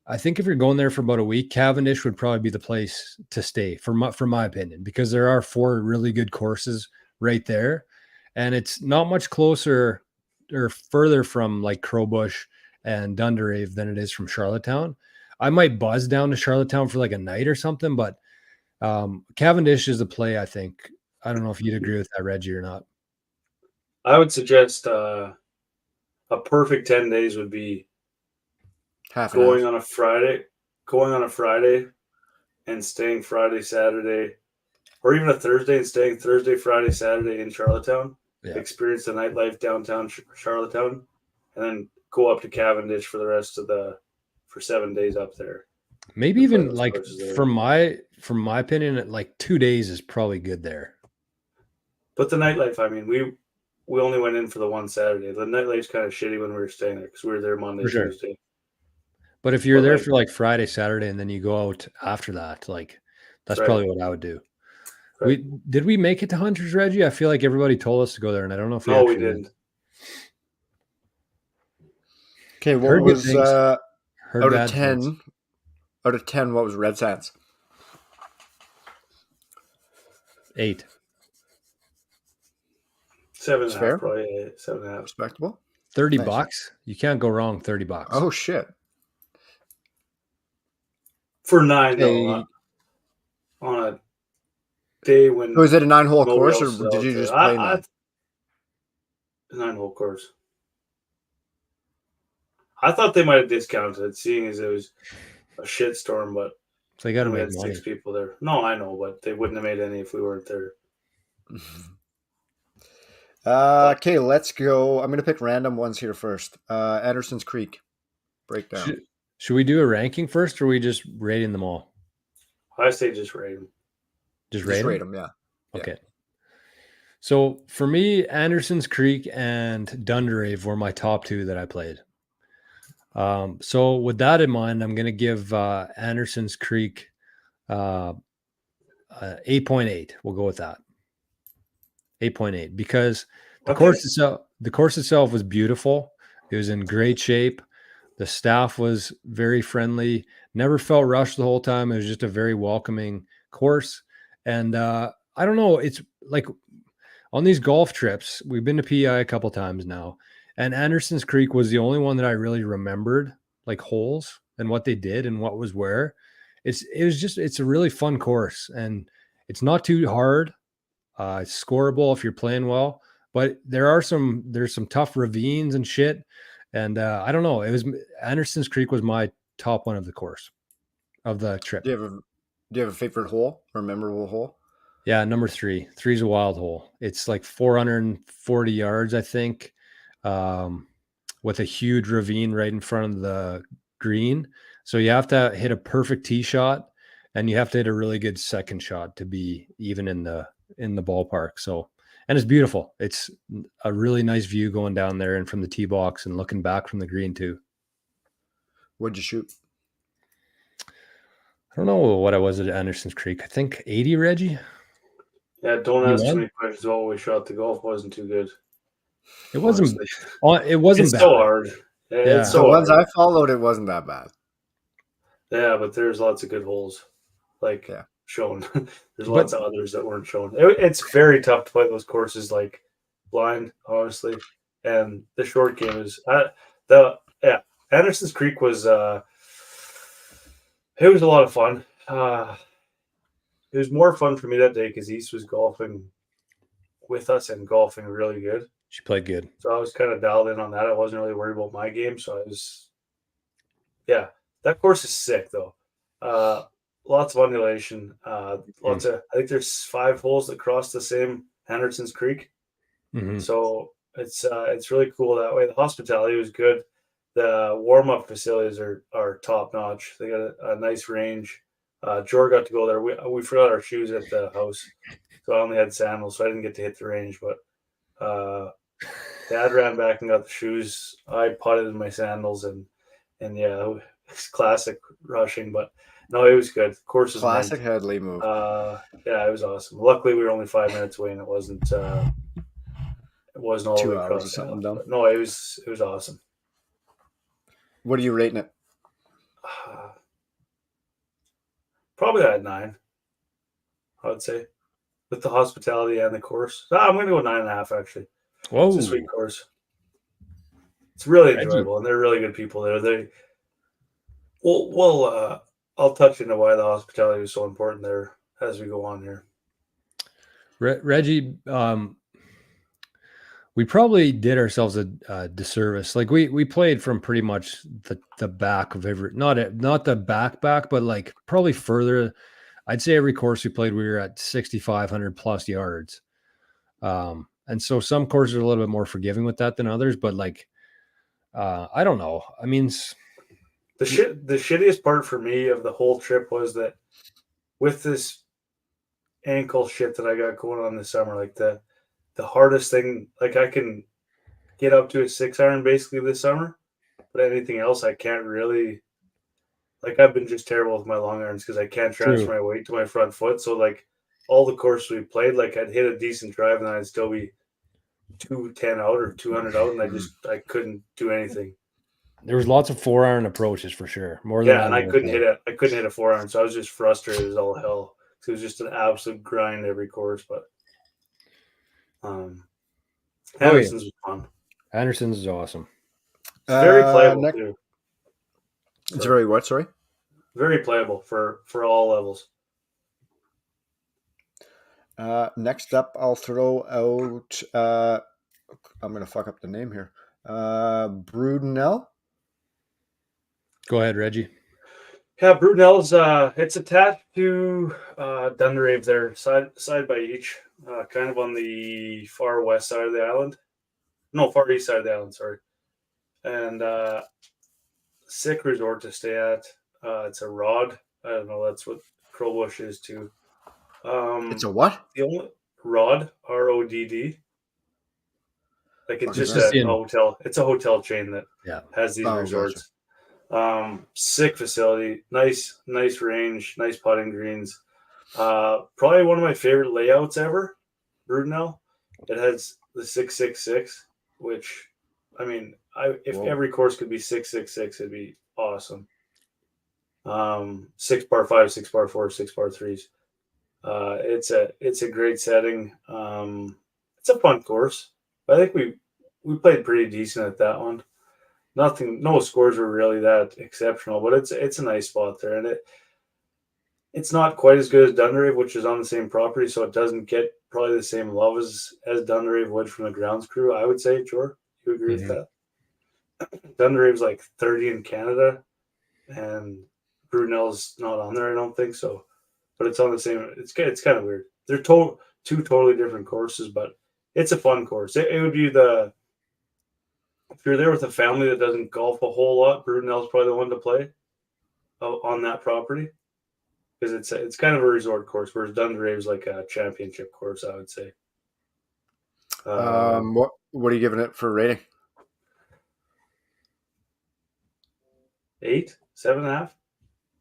I think if you're going there for about a week, Cavendish would probably be the place to stay, for my opinion, because there are 4 really good courses right there, and it's not much closer or further from like Crowbush and Dunderave than it is from Charlottetown. I might buzz down to Charlottetown for like a night or something, but Cavendish is the play, I think. I don't know if you'd agree with that, Reggie, or not. I would suggest a perfect 10 days would be going on a Friday and staying Friday, Saturday, or even a Thursday and staying Thursday, Friday, Saturday in Charlottetown. Yeah. Experience the nightlife downtown Charlottetown, and then go up to Cavendish for the rest of for 7 days up there. Maybe even like from my opinion, like 2 days is probably good there. But the nightlife, I mean, we only went in for the one Saturday. The nightlife's kind of shitty when we were staying there because we were there Monday, Tuesday. But if you're there for like Friday, Saturday, and then you go out after that, like that's probably what I would do. Right. Did we make it to Hunters, Reggie? I feel like everybody told us to go there, and I don't know if we didn't. Okay, what was out of 10? Out of 10, what was Red Sands? 8. 7.5, probably 7.5. Respectable. $30. You can't go wrong. $30. Oh shit. For 9 though, on a day when. Was it a 9-hole course, or did you just play 9? 9-hole course. I thought they might have discounted it, seeing as it was a shitstorm, but so they got to make money. 6 people there. No, I know, but they wouldn't have made any if we weren't there. Okay, let's go. I'm going to pick random ones here first. Anderson's Creek breakdown. Should we do a ranking first, or are we just rating them all? I say just rate them. Just rate them, yeah. Okay. So for me, Anderson's Creek and Dunderave were my top 2 that I played. So with that in mind, I'm going to give Anderson's Creek 8.8. We'll go with that. 8.8 because the course itself was beautiful. It was in great shape. The staff was very friendly. Never felt rushed the whole time. It was just a very welcoming course. And I don't know. It's like on these golf trips, we've been to PEI a couple times now, and Anderson's Creek was the only one that I really remembered, like holes and what they did and what was where. It's a really fun course, and it's not too hard. It's scoreable if you're playing well, but there's some tough ravines and shit. And I don't know. Anderson's Creek was my top one of the course of the trip. Do you have a favorite hole or memorable hole? Yeah, number 3. 3's a wild hole. It's like 440 yards, I think, with a huge ravine right in front of the green. So you have to hit a perfect tee shot, and you have to hit a really good second shot to be even in the ballpark. So, and it's beautiful. It's a really nice view going down there and from the tee box and looking back from the green too. What'd you shoot? I don't know what I was at Anderson's Creek. I think 80, Reggie. Yeah, don't You ask too won? many questions about what we shot. The golf wasn't too good. It wasn't. Honestly, It wasn't it's bad. so hard. Yeah, Yeah. it's The so ones hard. I followed, it wasn't that bad. Yeah, but there's lots of good holes, like Yeah. shown. There's But lots of others that weren't shown. It's very tough to play those courses like blind, honestly. And the short game is Anderson's Creek was it was a lot of fun. It was more fun for me that day because East was golfing with us and golfing really good. she played good. So I was kind of dialed in on that. I wasn't really worried about my game. So I was, yeah, that course is sick though. Lots of undulation. Lots of, I think there's 5 holes that cross the same Henderson's Creek. Mhm. So it's really cool that way. The hospitality was good. The warm up facilities are top notch. They got a nice range. Jor got to go there. We forgot our shoes at the house, so I only had sandals, so I didn't get to hit the range. But Dad ran back and got the shoes. I putted in my sandals, and yeah, it's classic rushing. But no, it was good. The course was Classic mint. Headley move. Yeah, it was awesome. Luckily, we were only 5 minutes away, and it wasn't all the 2 way hours across or the something island. dumb. But no, it was awesome. What are you rating it? Probably at 9, I would say, with the hospitality and the course. I'm going to go 9.5 actually. Whoa. It's a sweet course. It's really Reggie. enjoyable, and they're really good people there. I'll touch into why the hospitality was so important there as we go on here. Reggie, we probably did ourselves a disservice. Like we played from pretty much the back of every not the back, but like probably further. I'd say every course we played, we were at 6,500 plus yards. And so some courses are a little bit more forgiving with that than others, but like, I don't know. I mean, The shittiest part for me of the whole trip was that with this ankle shit that I got going on this summer, like the hardest thing, like I can get up to a 6 iron basically this summer, but anything else I can't really. Like I've been just terrible with my long irons because I can't transfer my weight to my front foot. So like all the courses we played, like I'd hit a decent drive and then I'd still be 210 out or 200 out, and I couldn't do anything. There was lots of 4-iron approaches for sure. More than and I couldn't hit a 4 iron, so I was just frustrated as all hell. It was just an absolute grind every course, but Anderson's was fun. Anderson's is awesome. It's very playable too. It's very what? Sorry. Very playable for all levels. Next up, I'll throw out. I'm gonna fuck up the name here. Brudenell. Go ahead, Reggie. Yeah, Brudenell's. It's attached to Dunderave there, side by each, kind of on the far west side of the island. No, far east side of the island. Sorry, and sick resort to stay at. It's a rod. I don't know. That's what Crowbush is too. It's a what? The only rod, RODD. Like it's just a hotel. It's a hotel chain that has these resorts. Gotcha. Sick facility, nice range, nice putting greens. Probably one of my favorite layouts ever. Brudenell. It has the 666, which I mean, if every course could be 666, it'd be awesome. 6 par 5, 6 par 4, 6 par 3s. It's a great setting. It's a fun course. I think we played pretty decent at that one. No scores were really that exceptional, but it's a nice spot there, and it's not quite as good as Dunderave, which is on the same property, so it doesn't get probably the same love as Dunderave would from the grounds crew. I would say, Jor, you agree with that? Dunderave's like 30 in Canada, and Brudenell's not on there. I don't think so, but it's on the same. It's kind of weird. they're two totally different courses, but it's a fun course. It would be if you're there with a family that doesn't golf a whole lot, Brudenell's probably the one to play on that property because it's kind of a resort course, whereas Dunderave is like a championship course, I would say. What are you giving it for rating? 8, 7.5.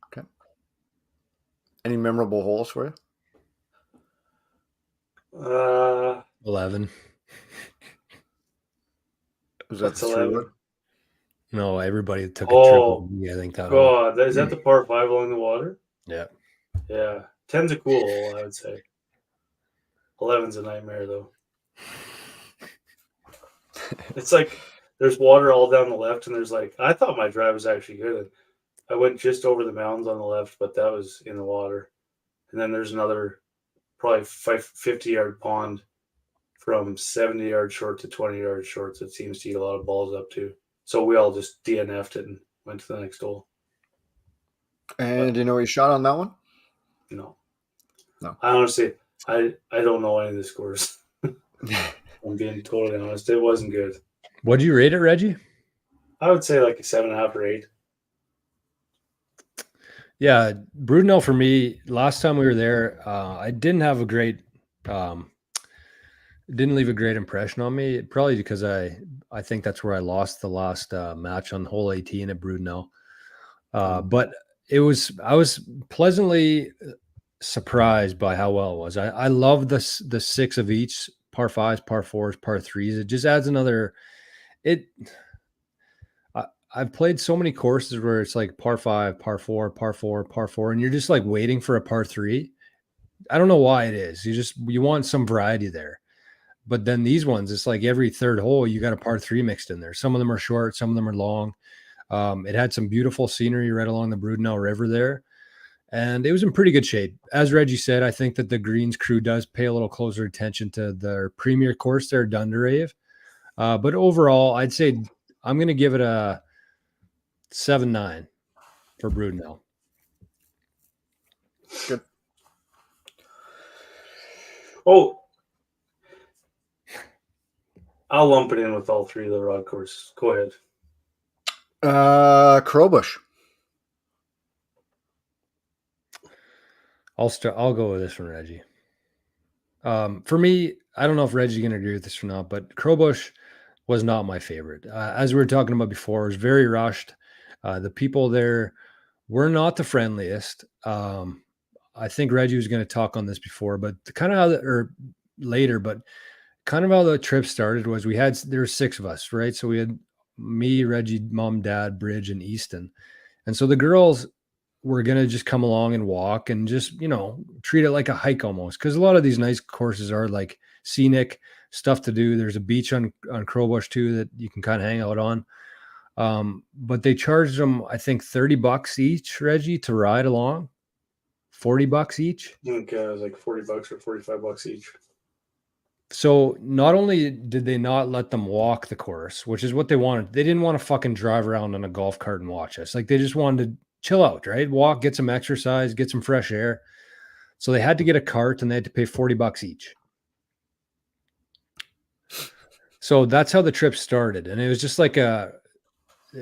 Okay. Any memorable holes for you? 11. Was that What's the 11? 3-wood? No, everybody took a trip with me. I think that hole. God, is that the par 5 along the water? Yeah. Yeah. 10's a cool hole, I would say. 11's a nightmare, though. It's like there's water all down the left, and there's like, I thought my drive was actually good. I went just over the mountains on the left, but that was in the water. And then there's another probably 50-yard pond from 70 yards short to 20 yards short that seems to eat a lot of balls up to. So we all just DNF'd it and went to the next hole. And do you know what you shot on that one? No. No. I honestly, I don't know any of the scores. I'm being totally honest. It wasn't good. What'd you rate it, Reggie? I would say like a 7.5 or 8. Yeah, Brudenell for me, last time we were there, I didn't have a great didn't leave a great impression on me, probably because I think that's where I lost the last match on hole 18 at Brudenell. But I was pleasantly surprised by how well it was. I love the 6 of each, par 5s, par 4s, par 3s. It just adds another I've played so many courses where it's like par 5, par 4, par 4, par 4, and you're just like waiting for a par 3. I don't know why it is. You want some variety there. But then these ones, it's like every third hole, you got a par 3 mixed in there. Some of them are short, some of them are long. It had some beautiful scenery right along the Brudenell River there. And it was in pretty good shape. As Reggie said, I think that the Greens crew does pay a little closer attention to their premier course there, Dunderave. But overall, I'd say I'm going to give it a 7-9 for Brudenell. Good. Oh, I'll lump it in with all 3 of the rod courses. Go ahead. Crowbush. I'll go with this one, Reggie. For me, I don't know if Reggie's going to agree with this or not, but Crowbush was not my favorite. As we were talking about before, it was very rushed. The people there were not the friendliest. I think Reggie was going to talk on this before, but kind of later, but kind of how the trip started was there were 6 of us, right? So we had me, Reggie, mom, dad, Bridge, and Easton. And so the girls were going to just come along and walk and just, treat it like a hike almost. Cause a lot of these nice courses are like scenic stuff to do. There's a beach on Crowbush too, that you can kind of hang out on. But they charged them, I think $30 each, Reggie, to ride along. $40 each. Okay, it was like $40 or $45 each. So not only did they not let them walk the course, which is what they wanted, they didn't want to fucking drive around on a golf cart and watch us. Like they just wanted to chill out, right? Walk, get some exercise, get some fresh air. So they had to get a cart and they had to pay $40 each. So that's how the trip started. And it was just like it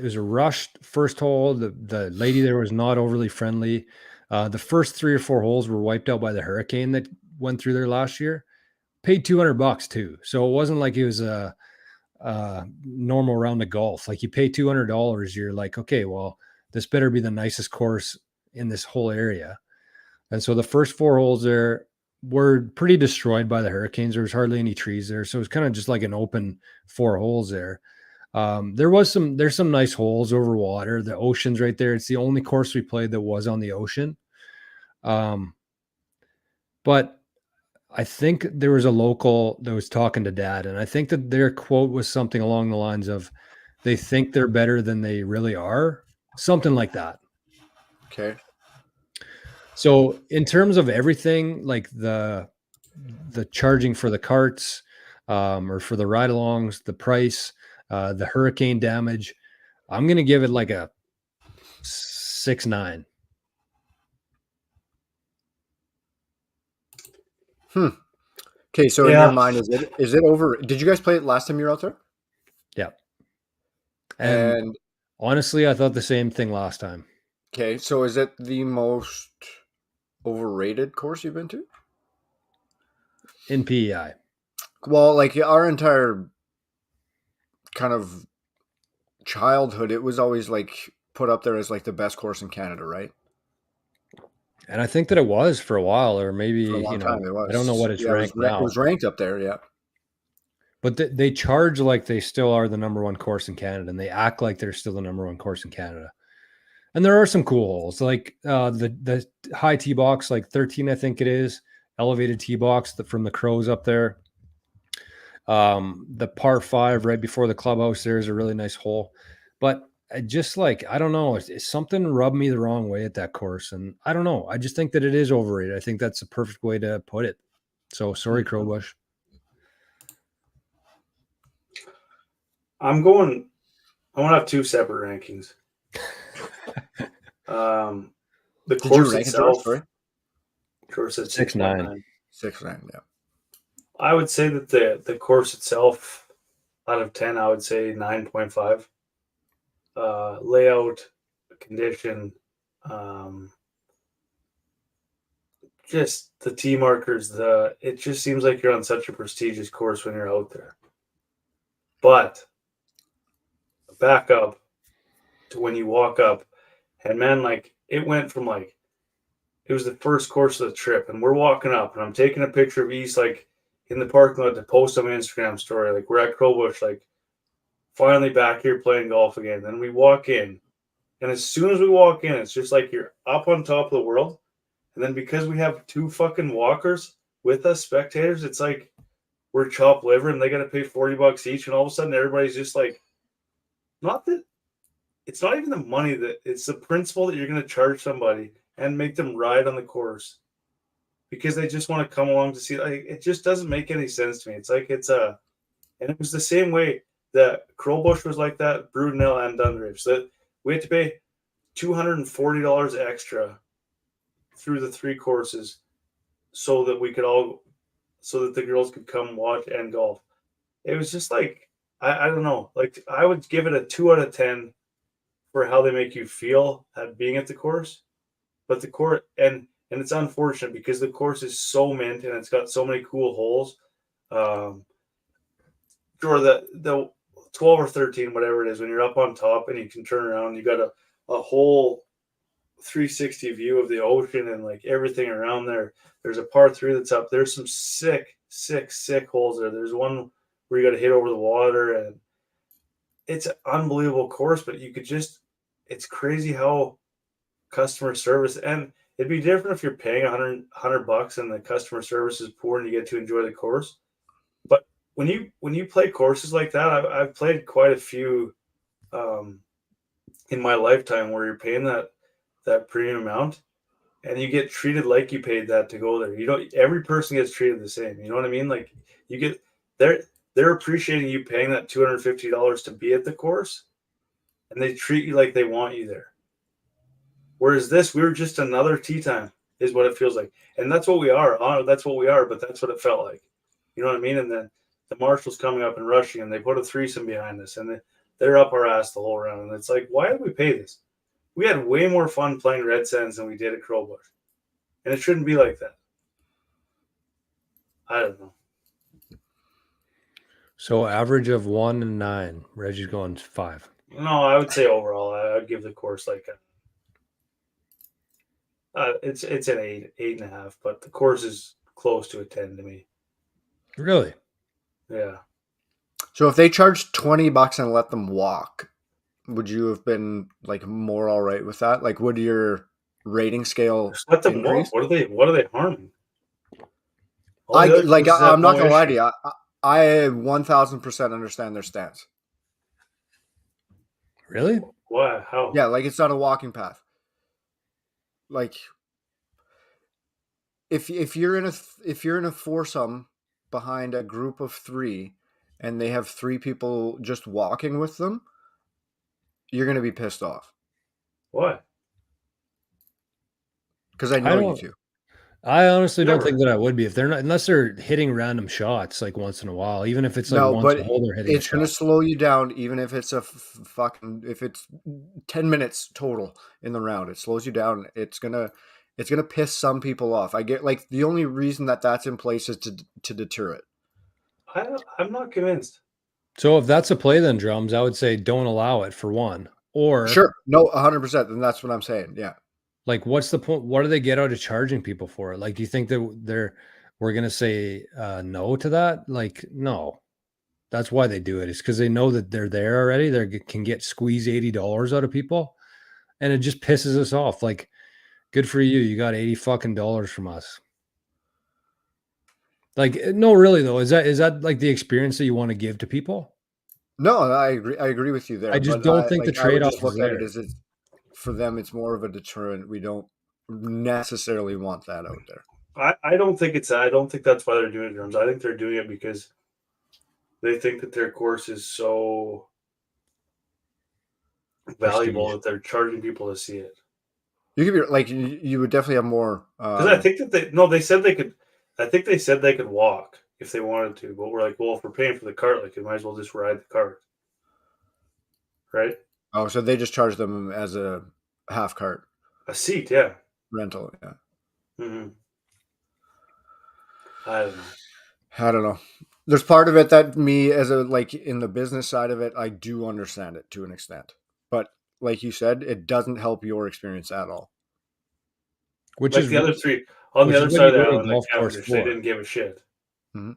was a rushed first hole. The lady there was not overly friendly. The first 3 or 4 holes were wiped out by the hurricane that went through there last year. Paid $200 too. So it wasn't like it was a normal round of golf. Like you pay $200, you're like, okay, well, this better be the nicest course in this whole area. And so the first 4 holes there were pretty destroyed by the hurricanes. There was hardly any trees there. So it was kind of just like an open 4 holes there. There's some nice holes over water. The ocean's right there. It's the only course we played that was on the ocean. But I think there was a local that was talking to Dad, and I think that their quote was something along the lines of, they think they're better than they really are. Something like that. Okay. So in terms of everything, like the charging for the carts, or for the ride-alongs, the price, the hurricane damage, I'm going to give it like a 6-9. Okay, so in your Yeah. mind, is it over? Did you guys play it last time you were out there? Yeah. And And honestly, I thought the same thing last time. okay, so is it the most overrated course you've been to? In PEI. Well, like our entire kind of childhood, it was always like put up there as like the best course in Canada, right? And I think that it was for a while, or maybe, For a long time, it I don't know was. what it's Yeah, ranked it now, was ranked up there. Yeah. but they charge like they still are the number one course in Canada, and they act like they're still the number one course in Canada. And there are some cool holes, like the high tee box, like 13, I think it is, elevated tee box from the Crows up there. The par 5 right before the clubhouse there is a really nice hole, but I just like, I don't know, it's something rubbed me the wrong way at that course, and I don't know. I just think that it is overrated. I think that's the perfect way to put it. So sorry, Crowbush. I'm going to have two separate rankings. The Did you course rank it, George? itself, Sorry, course at 6.9. 6.9. 6 9. Yeah. I would say that the course itself, out of 10, I would say 9.5. Layout, condition, just the tee markers. It just seems like you're on such a prestigious course when you're out there. But back up to when you walk up, and man, like it went from like it was the first course of the trip, and we're walking up, and I'm taking a picture of East like in the parking lot to post on my Instagram story. Like we're at Crowbush, like finally back here playing golf again. Then we walk in, and as soon as we walk in, it's just like you're up on top of the world. And then because we have two fucking walkers with us, spectators, it's like we're chopped liver and they got to pay $40 each. And all of a sudden, everybody's just like, not that it's not even the money, that it's the principle that you're going to charge somebody and make them ride on the course because they just want to come along to see. Like, it just doesn't make any sense to me. It's like and it was the same way that Crowbush was like that, Brudenell and Dunridge. So that we had to pay $240 extra through the three courses so that the girls could come watch and golf. It was just like, I don't know. Like I would give it a 2 out of 10 for how they make you feel at being at the course. But the course, and it's unfortunate because the course is so mint and it's got so many cool holes. Or the 12 or 13, whatever it is, when you're up on top and you can turn around, you got a whole 360 view of the ocean and like everything around there. There's a par 3 that's up. There's some sick holes there. There's one where you got to hit over the water, and it's an unbelievable course. But it's crazy how customer service, and it'd be different if you're paying $100 and the customer service is poor and you get to enjoy the course. But when you play courses like that, I've played quite a few in my lifetime where you're paying that premium amount and you get treated like you paid that to go there. You don't, every person gets treated the same. You know what I mean? Like you get they're appreciating you paying that $250 to be at the course, and they treat you like they want you there. Whereas we were just another tea time is what it feels like. And that's what we are. That's what we are, but that's what it felt like. You know what I mean? And then the marshals coming up and rushing, and they put a threesome behind us, and they're up our ass the whole round. And it's like, why did we pay this? We had way more fun playing Red Sands than we did at Crowbush. And it shouldn't be like that. I don't know. So average of 1 and 9. Reggie's going 5. No, I would say overall, I'd give the course like it's an 8.5, but the course is close to a 10 to me. Really? Yeah. So if they charged $20 and let them walk, would you have been like more all right with that? Like, would your rating scale Just let them increase? walk. What are they harming? I'm not gonna lie to you. I 1000% understand their stance. Really? Why? How? Yeah, like it's not a walking path. Like if you're in a foursome behind a group of 3 and they have 3 people just walking with them, you're gonna be pissed off. Why? Because I know you don't two. I honestly don't Never. think that I would be if they're not, unless they're hitting random shots like once in a while, even if it's like No, once but a hole they're hitting a it's shot. gonna slow you down, even if it's a fucking if it's 10 minutes total in the round. It slows you down. It's gonna piss some people off. I get like the only reason that that's in place is to deter it. I'm not convinced. So if that's a play, then drums, I would say don't allow it for one. Or Sure, no, 100%. And that's what I'm saying. Yeah. like, what's the point? What do they get out of charging people for it? Like, do you think that we're gonna say no to that? Like, no. That's why they do it. It's because they know that they're there already. They can get squeeze $80 out of people, and it just pisses us off. Like, good for you. You got 80 fucking dollars from us. Like, no, really though. Is that like the experience that you want to give to people? No, I agree with you there. I just But don't think the I would just trade-off is look at it there. as it's for them. It's more of a deterrent. We don't necessarily want that out there. I don't think it's. I don't think that's why they're doing it, drums. I think they're doing it because they think that their course is so valuable Prestige. that they're charging people to see it. You could be like you would definitely have more. Because I think that they said they could. I think they said they could walk if they wanted to, but we're like, well, if we're paying for the cart, like, you might as well just ride the cart, right? Oh, so they just charge them as a half cart A seat, yeah. rental. Yeah. Mm-hmm. I don't know. I don't know. There's part of it that me as a like in the business side of it, I do understand it to an extent. But like you said, it doesn't help your experience at all. Which Like is the other three on which the is other what side you of the go to a island, like golf course Cavendish, they for. didn't give a shit Mhm.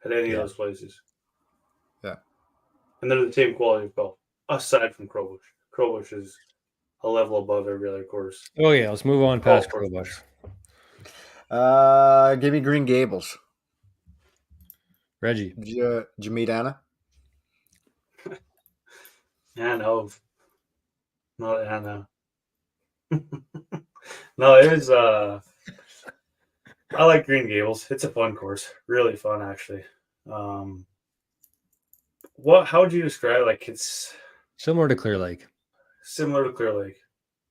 at any Yeah. of those places. Yeah. And they're the same quality of golf, aside from Crowbush. Crowbush is a level above every other course. Oh yeah, let's move on past Golf Crowbush. course. Give me Green Gables. Reggie. Did you meet Anna? Anna, not Anna. No, it was. I like Green Gables. It's a fun course, really fun actually. How would you describe it? Like, it's Similar to Clear Lake. similar to Clear Lake,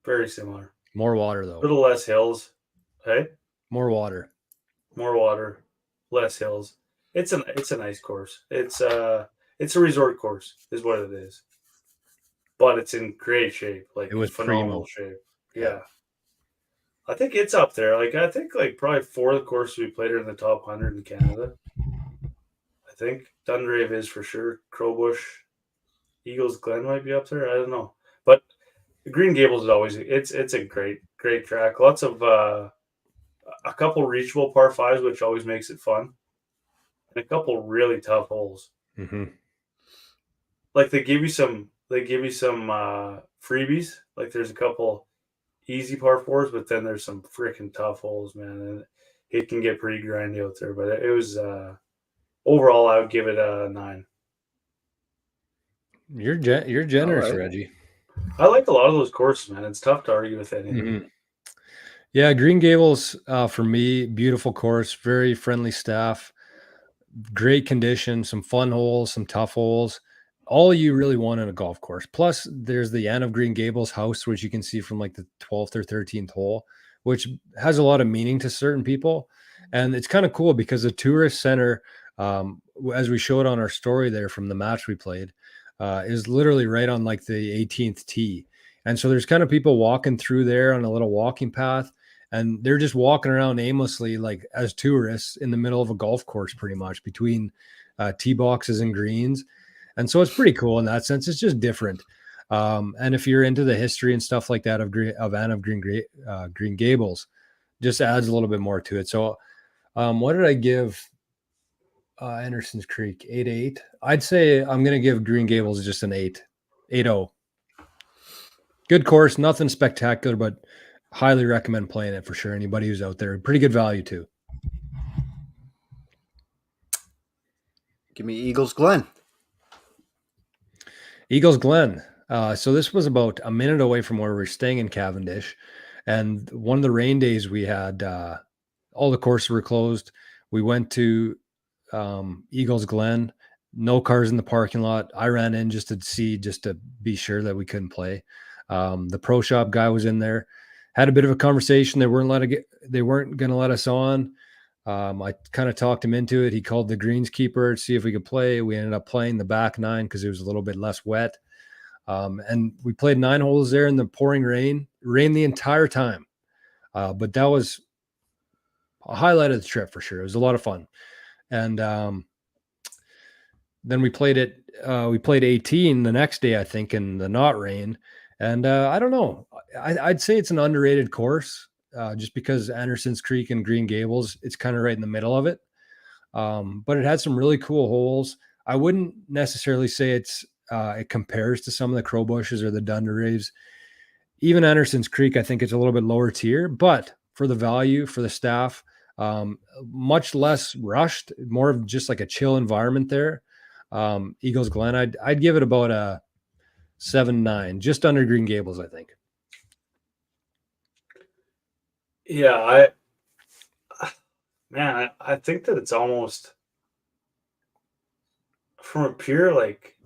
very similar. More water A though. little less hills, hey, More water. more water, less hills. It's a nice course. It's a resort course, is what it is. But it's in great shape, like It was phenomenal primo. shape. Yeah. I think it's up there. Like, I think like probably 4 of the courses we played are in the top 100 in Canada. I think Dundrave is for sure. Crowbush, Eagles Glen might be up there. I don't know, but Green Gables is always it's a great track. Lots of a couple reachable par fives, which always makes it fun, and a couple really tough holes. Mm-hmm. Like they give you some freebies. Like there's a couple easy par fours, but then there's some freaking tough holes, man, and it can get pretty grindy out there. But it was overall, I would give it a 9. You're generous, right. Reggie. I like a lot of those courses, man. It's tough to argue with anything. Mm-hmm. Yeah, Green Gables for me, beautiful course, very friendly staff, great condition, some fun holes, some tough holes. All you really want in a golf course. Plus, there's the Anne of Green Gables house, which you can see from like the 12th or 13th hole, which has a lot of meaning to certain people. And it's kind of cool because the tourist center, as we showed on our story there from the match we played, is literally right on like the 18th tee. And so there's kind of people walking through there on a little walking path, and they're just walking around aimlessly, like as tourists in the middle of a golf course, pretty much between tee boxes and greens. And so it's pretty cool in that sense. It's just different. And if you're into the history and stuff like that of Anne of Green Gables, just adds a little bit more to it. So what did I give Anderson's Creek? 8-8. I'd say I'm going to give Green Gables just an 8-0. Good course, nothing spectacular, but highly recommend playing it for sure. Anybody who's out there, pretty good value too. Give me Eagles Glen. Eagles Glen. So this was about a minute away from where we're staying in Cavendish. And one of the rain days we had, all the courses were closed. We went to Eagles Glen, no cars in the parking lot. I ran in just to be sure that we couldn't play. The pro shop guy was in there. had a bit of a conversation. They weren't going to let us on. I kind of talked him into it. He called the greenskeeper to see if we could play. We ended up playing the back 9 because it was a little bit less wet. And we played 9 holes there in the pouring rain. It rained the entire time. But that was a highlight of the trip for sure. It was a lot of fun. And then we played 18 the next day, I think, in the not rain. And I don't know. I'd say it's an underrated course just because Anderson's Creek and Green Gables, it's kind of right in the middle of it. But it had some really cool holes. I wouldn't necessarily say it compares to some of the Crowbushes or the Dunderaves. Even Anderson's Creek, I think it's a little bit lower tier, but for the value, for the staff, much less rushed, more of just like a chill environment there. Eagles Glen, I'd give it about a 7-9, just under Green Gables, I think. Yeah, I think that it's almost from a pure like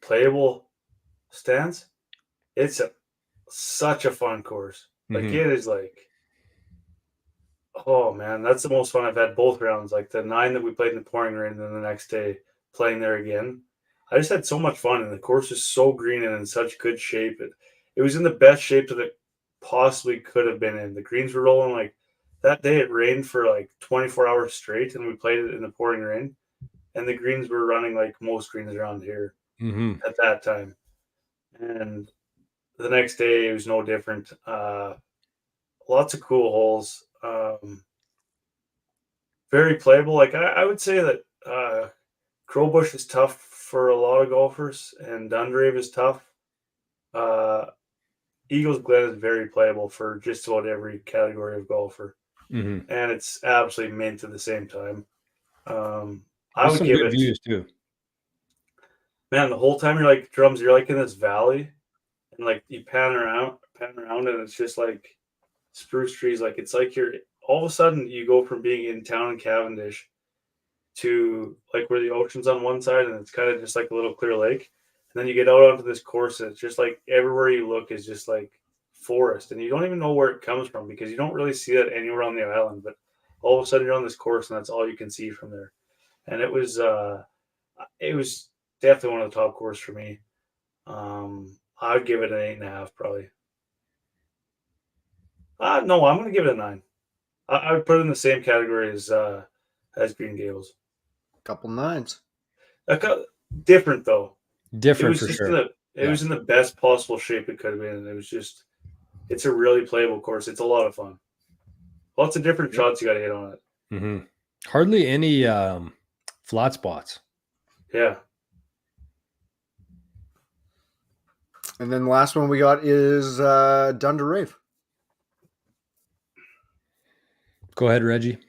playable stance, it's such a fun course. Like it is like, oh man, that's the most fun I've had both rounds. Like the 9 that we played in the pouring rain, and then the next day playing there again. I just had so much fun, and the course is so green and in such good shape. It was in the best shape that it possibly could have been in. The greens were rolling like that day. It rained for like 24 hours straight, and we played it in the pouring rain. And the greens were running like most greens around here at that time. And the next day it was no different. Lots of cool holes. Very playable. Like I would say that Crowbush is tough for a lot of golfers, and Dunderave is tough. Eagles Glen is very playable for just about every category of golfer, and it's absolutely mint at the same time. I would give good it views too. Man, the whole time you're like drums, you're like in this valley, and like you pan around, and it's just like spruce trees. Like it's like you're all of a sudden you go from being in town in Cavendish to like where the ocean's on one side, and it's kind of just like a little clear lake. And then you get out onto this course, and it's just like everywhere you look is just like forest, and you don't even know where it comes from because you don't really see that anywhere on the island. But all of a sudden you're on this course, and that's all you can see from there. And it was definitely one of the top courses for me. I'd give it an 8.5 probably. No, I'm going to give it a 9. I would put it in the same category as Green Gables. Couple 9s. Different though. Different for sure. It was in the best possible shape it could have been. It was just, it's a really playable course. It's a lot of fun. Lots of different shots you got to hit on it. Hardly any flat spots. Yeah. And then the last one we got is Dunderave. Go ahead, Reggie.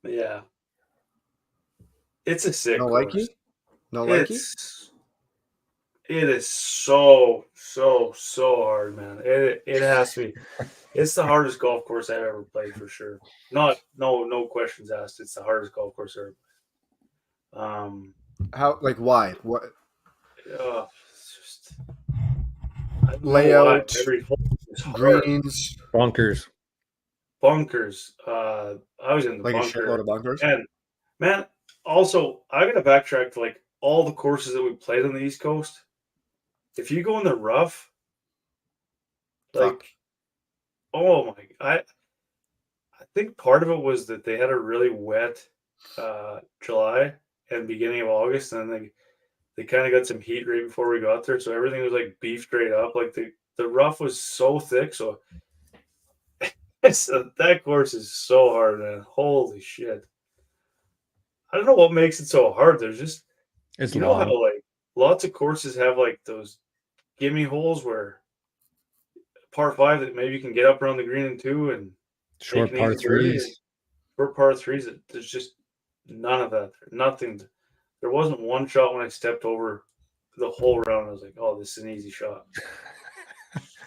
Yeah. It's a sick No course. likey? No likey? It is so hard, man. It has to be. It's the hardest golf course I've ever played for sure. No questions asked. It's the hardest golf course I've ever played. How? Like why? What? It's just Layout, every hole is hard. greens, bunkers. I was in the like bunker. a shitload of bunkers. And man, also I gotta backtrack to like all the courses that we played on the East Coast. If you go in the rough, like, oh my, I think part of it was that they had a really wet July and beginning of August, and then they kind of got some heat right before we got there, so everything was like beef straight up. Like the rough was so thick, so that course is so hard, man. Holy shit! I don't know what makes it so hard. There's just It's you know how like lots of courses have like those gimme holes where par 5 that maybe you can get up around the green in 2 and short par 3s. Short par 3s, there's just none of that. Nothing. There wasn't one shot when I stepped over the whole round. I was like, oh, this is an easy shot.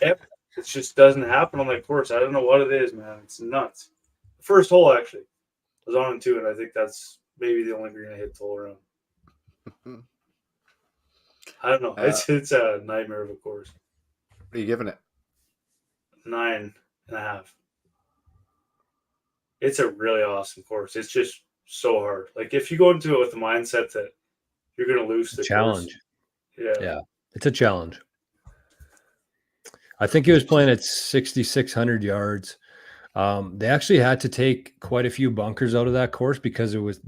It just doesn't happen on that course. I don't know what it is, man. It's nuts. The first hole, actually, was on in 2, and I think that's maybe the only green I hit the whole round. I don't know. It's a nightmare of a course. What are you giving it? 9.5. It's a really awesome course. It's just so hard. Like if you go into it with the mindset that you're going to lose the Challenge. course, Yeah, it's a challenge. I think he was playing at 6,600 yards. They actually had to take quite a few bunkers out of that course because it was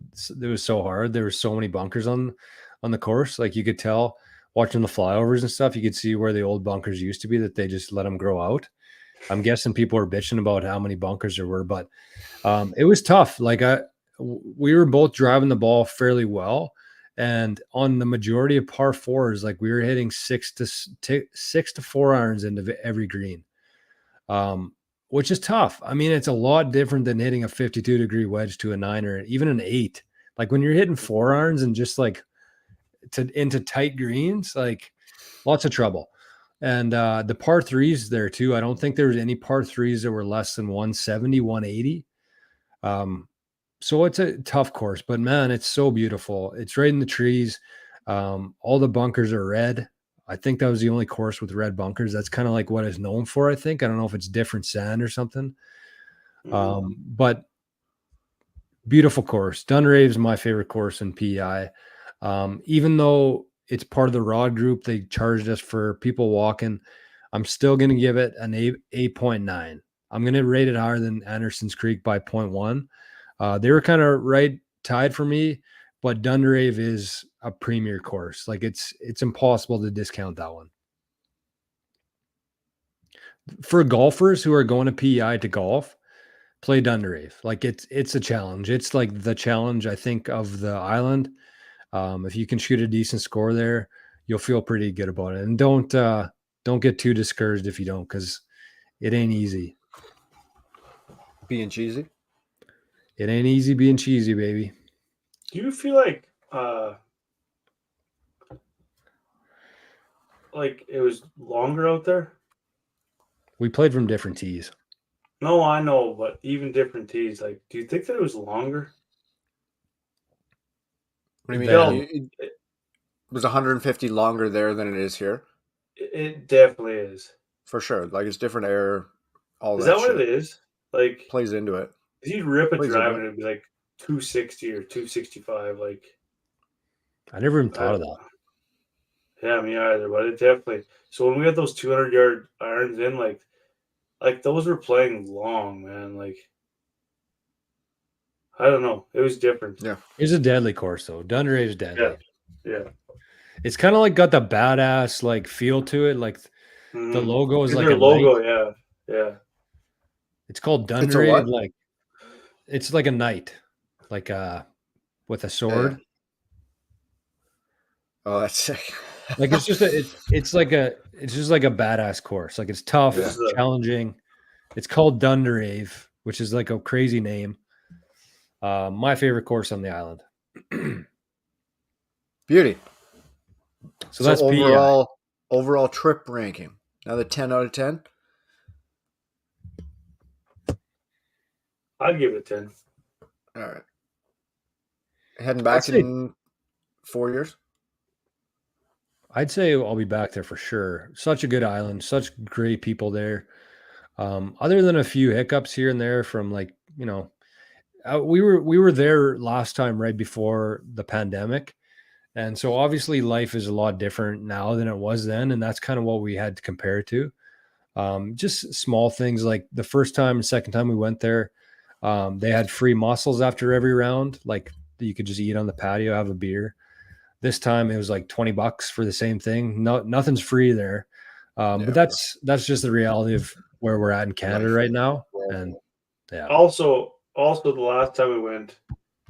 so hard. There were so many bunkers on the course. Like you could tell watching the flyovers and stuff, you could see where the old bunkers used to be that they just let them grow out. I'm guessing people were bitching about how many bunkers there were, but it was tough. Like we were both driving the ball fairly well. And on the majority of par fours, like we were hitting 6 to 4 irons into every green, which is tough. I mean, it's a lot different than hitting a 52-degree wedge to a 9 or even an 8. Like when you're hitting 4 irons and just like into tight greens, like lots of trouble. And the par threes there too. I don't think there was any par threes that were less than 170, 180. So it's a tough course, but man, it's so beautiful. It's right in the trees. All the bunkers are red. I think that was the only course with red bunkers. That's kind of like what it's known for, I think. I don't know if it's different sand or something. But beautiful course. Dunrave's my favorite course in PEI. Even though it's part of the rod group, they charged us for people walking. I'm still going to give it an 8.9. I'm going to rate it higher than Anderson's Creek by 0.1. They were kind of right tied for me, but Dunrave is a premier course. Like it's impossible to discount that one. For golfers who are going to PEI to golf, play Dunrave. Like it's a challenge. It's like the challenge, I think, of the island. If you can shoot a decent score there, you'll feel pretty good about it. And don't get too discouraged if you don't, because it ain't easy. Being cheesy? It ain't easy being cheesy, baby. Do you feel like it was longer out there? We played from different tees. No, I know, but even different tees. Like, do you think that it was longer? What do you mean? It was 150 longer there than it is here? It definitely is. For sure. Like, it's different air, all Is that that shit. what it is? Like, plays into it. You'd rip a drive and it'd be like 260 or 265. Like, I never even thought of that. Yeah, me either. But it definitely. So when we had those 200-yard irons in, like those were playing long, man. Like, I don't know. It was different. Yeah. It's a deadly course, though. Dunrave's deadly. Yeah. It's kind of like got the badass like feel to it. Like the logo is like their a logo. knight. Yeah. It's called Dunrave. Like it's like a knight, like with a sword. Yeah. Oh, that's sick. Like it's just it's just like a badass course. Like it's tough, challenging. It's called Dunrave, which is like a crazy name. My favorite course on the island. Beauty. So that's overall trip ranking. Another 10 out of 10. I'd give it a 10. All right. Heading back in 4 years? I'd say I'll be back there for sure. Such a good island, such great people there. Other than a few hiccups here and there from like, we were there last time right before the pandemic. And so obviously life is a lot different now than it was then. And that's kind of what we had to compare to. Just small things like the first time and second time we went there, they had free mussels after every round. Like you could just eat on the patio, have a beer. This time it was like $20 for the same thing. Nothing's free there. But that's just the reality of where we're at in Canada right now. And yeah. Also the last time we went,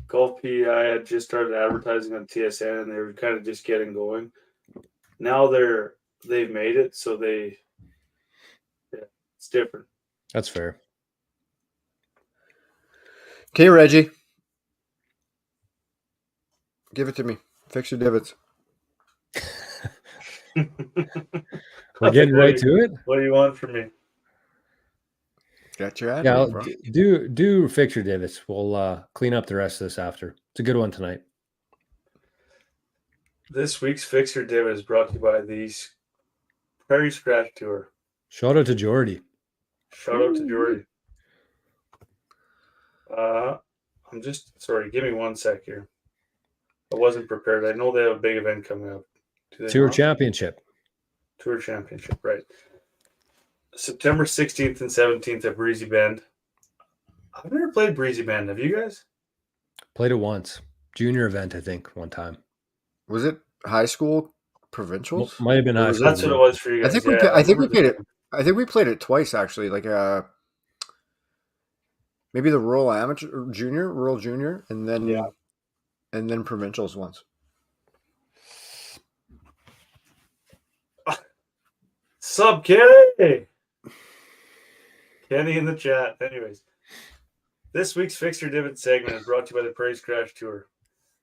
Golf PEI had just started advertising on TSN and they were kind of just getting going. Now they've made it, so it's different. That's fair. Okay, Reggie. Give it to me. Fix your divots. We're getting right to it. What do you want from me? Got your attitude, bro. Do fix your divots. We'll clean up the rest of this after. It's a good one tonight. This week's Fix Your Div is brought to you by the Prairie Scratch Tour. Shout out to Jordy. Shout out to Jordy. I'm just sorry. Give me 1 sec here. I wasn't prepared. I know they have a big event coming up. Do they Tour not? Championship. Tour Championship, right? September 16th and 17th at Breezy Bend. I've never played Breezy Bend. Have you guys? Played it once. Junior event, I think, one time. Was it high school provincials? Might have been Or high was school. That's what it was for you I guys. think we Yeah, I think we remember played the it. I think we played it twice actually. Like maybe the rural amateur, rural junior, and then provincials once. Sub Kenny. Kenny in the chat. Anyways, this week's Fix Your Divot segment is brought to you by the Prairie Scratch Tour.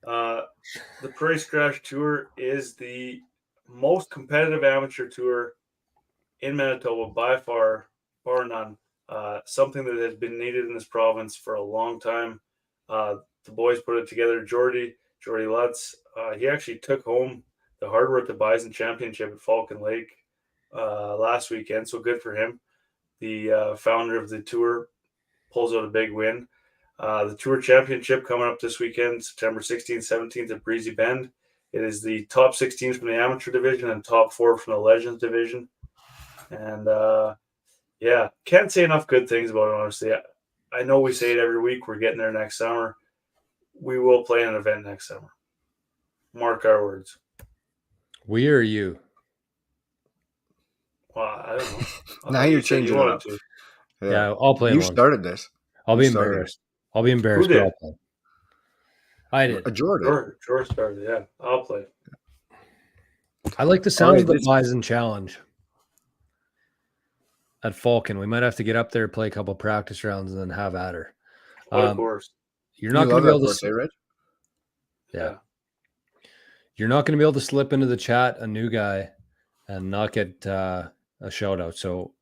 The Prairie Scratch Tour is the most competitive amateur tour in Manitoba by far, bar none. Something that has been needed in this province for a long time. The boys put it together. Jordy Lutz, he actually took home the hardware at the Bison Championship at Falcon Lake last weekend, so good for him. The founder of the tour pulls out a big win. The Tour Championship coming up this weekend, September 16th, 17th at Breezy Bend. It is the top 16 from the amateur division and top 4 from the Legends division. And yeah, can't say enough good things about it, honestly. I know we say it every week. We're getting there next summer. We will play an event next summer. Mark our words. We or you? Well, I don't know. Now you're changing it up. Yeah, I'll play. You started this. I'll be embarrassed. I'll be embarrassed. Who did? But I'll play. I did. Jordan. George started. Yeah, I'll play. I like the sound of the Bison Challenge at Falcon. We might have to get up there, play a couple practice rounds, and then have at her. Of course. You're not going to be able to. Reg? Yeah. You're not going to be able to slip into the chat a new guy and not get a shout out. So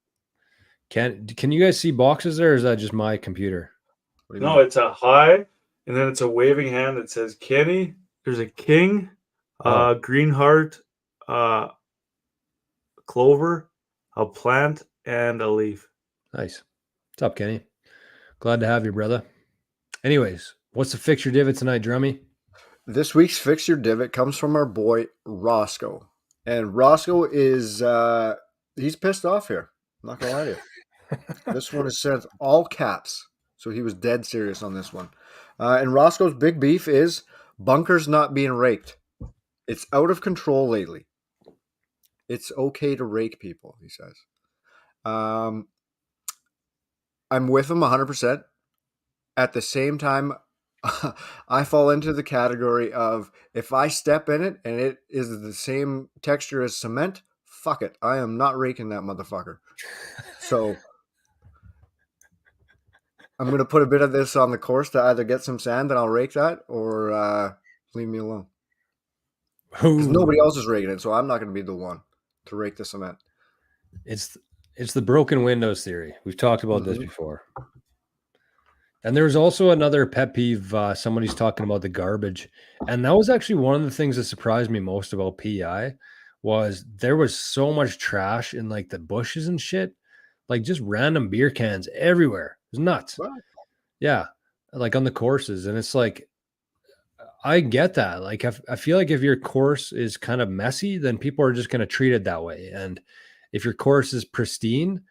can you guys see boxes there, or is that just my computer? No, it's a hi, and then it's a waving hand that says Kenny. There's a king, green heart, clover, a plant, and a leaf. Nice. What's up, Kenny? Glad to have you, brother. Anyways, what's the Fix Your Divot tonight, Drummy? This week's Fix Your Divot comes from our boy Roscoe. And Roscoe is he's pissed off here. I'm not gonna lie to you. This one is sent all caps. So he was dead serious on this one. And Roscoe's big beef is bunkers not being raked. It's out of control lately. It's okay to rake people, he says. I'm with him 100%. At the same time, I fall into the category of if I step in it and it is the same texture as cement, fuck it. I am not raking that motherfucker. So I'm going to put a bit of this on the course to either get some sand and I'll rake that or leave me alone. Because nobody else is raking it, so I'm not going to be the one to rake the cement. It's the broken windows theory. We've talked about this before. And there's also another pet peeve. Somebody's talking about the garbage. And that was actually one of the things that surprised me most about PEI was there was so much trash in like the bushes and shit. Like just random beer cans everywhere. It was nuts. Wow. Yeah. Like on the courses. And it's like, I get that. Like, I feel like if your course is kind of messy, then people are just going to treat it that way. And if your course is pristine,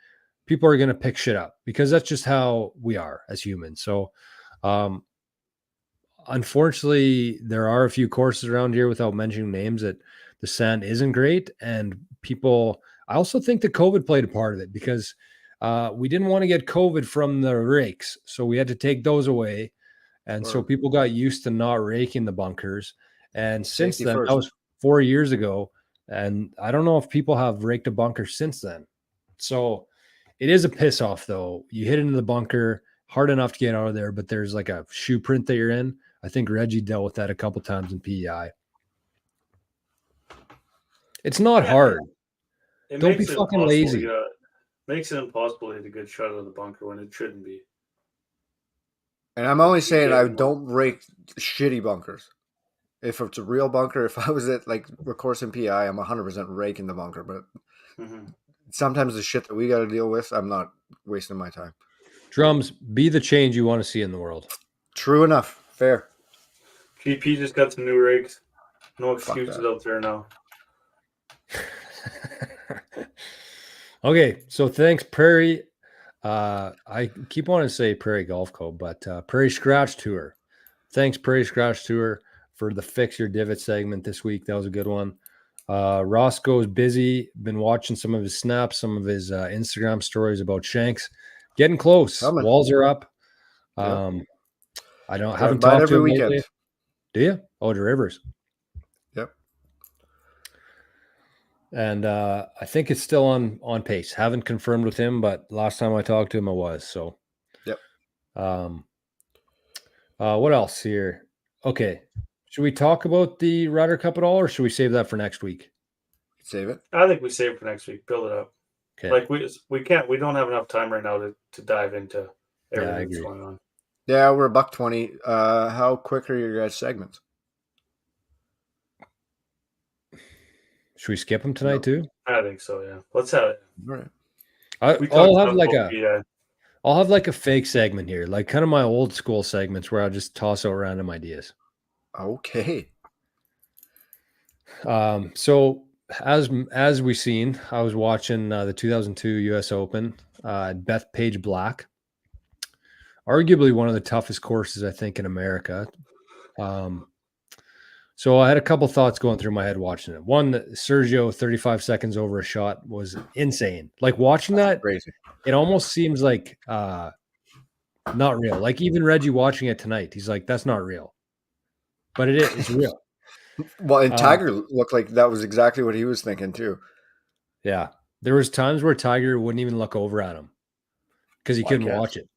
people are going to pick shit up because that's just how we are as humans. So, unfortunately, there are a few courses around here without mentioning names that the sand isn't great. And people, I also think that COVID played a part of it because we didn't want to get COVID from the rakes. So we had to take those away. And so people got used to not raking the bunkers. And since then, that was 4 years ago. And I don't know if people have raked a bunker since then. So it is a piss off, though. You hit into the bunker hard enough to get out of there, but there's like a shoe print that you're in. I think Reggie dealt with that a couple times in PEI. It's not hard. Don't be fucking lazy. Makes it impossible to get a good shot out of the bunker when it shouldn't be. And I'm only saying I don't rake shitty bunkers. if it's a real bunker, if I was at like a course in PI, I'm 100% raking the bunker. But sometimes the shit that we got to deal with, I'm not wasting my time. Drums, be the change you want to see in the world. True enough. Fair. GP just got some new rigs. No Fuck excuses that. out there now. Okay, so thanks, Prairie. I keep wanting to say Prairie Golf Co., but Prairie Scratch Tour. Thanks, Prairie Scratch Tour, for the Fix Your Divot segment this week. That was a good one. Roscoe's busy. Been watching some of his snaps, some of his Instagram stories about Shanks. Getting close. Coming. Walls are up. Yep. I don't Driving haven't by it talked to every him weekend. lately. Do you? Oh, the Rivers. Yep. And I think it's still on pace. Haven't confirmed with him, but last time I talked to him, I was. So, Yep. What else here? Okay. Should we talk about the Ryder Cup at all, or should we save that for next week? Save it. I think we save it for next week. Build it up. Okay. Like we can't. We don't have enough time right now to dive into everything I that's agree. going on. Yeah, we're $1.20. How quick are your guys' segments? Should we skip them tonight too? I think so. Yeah. Let's have it. All right. I'll have like a fake segment here, like kind of my old school segments where I'll just toss out random ideas. Okay. So as we seen, I was watching the 2002 U.S. Open at Bethpage Black, arguably one of the toughest courses I think in America. So I had a couple thoughts going through my head watching it. One, Sergio 35 seconds over a shot was insane. Like watching that, Crazy. it almost seems like not real. Like even Reggie watching it tonight, he's like, that's not real. But it is. It's real. Well, and Tiger looked like that was exactly what he was thinking too. Yeah. There was times where Tiger wouldn't even look over at him because he couldn't watch it.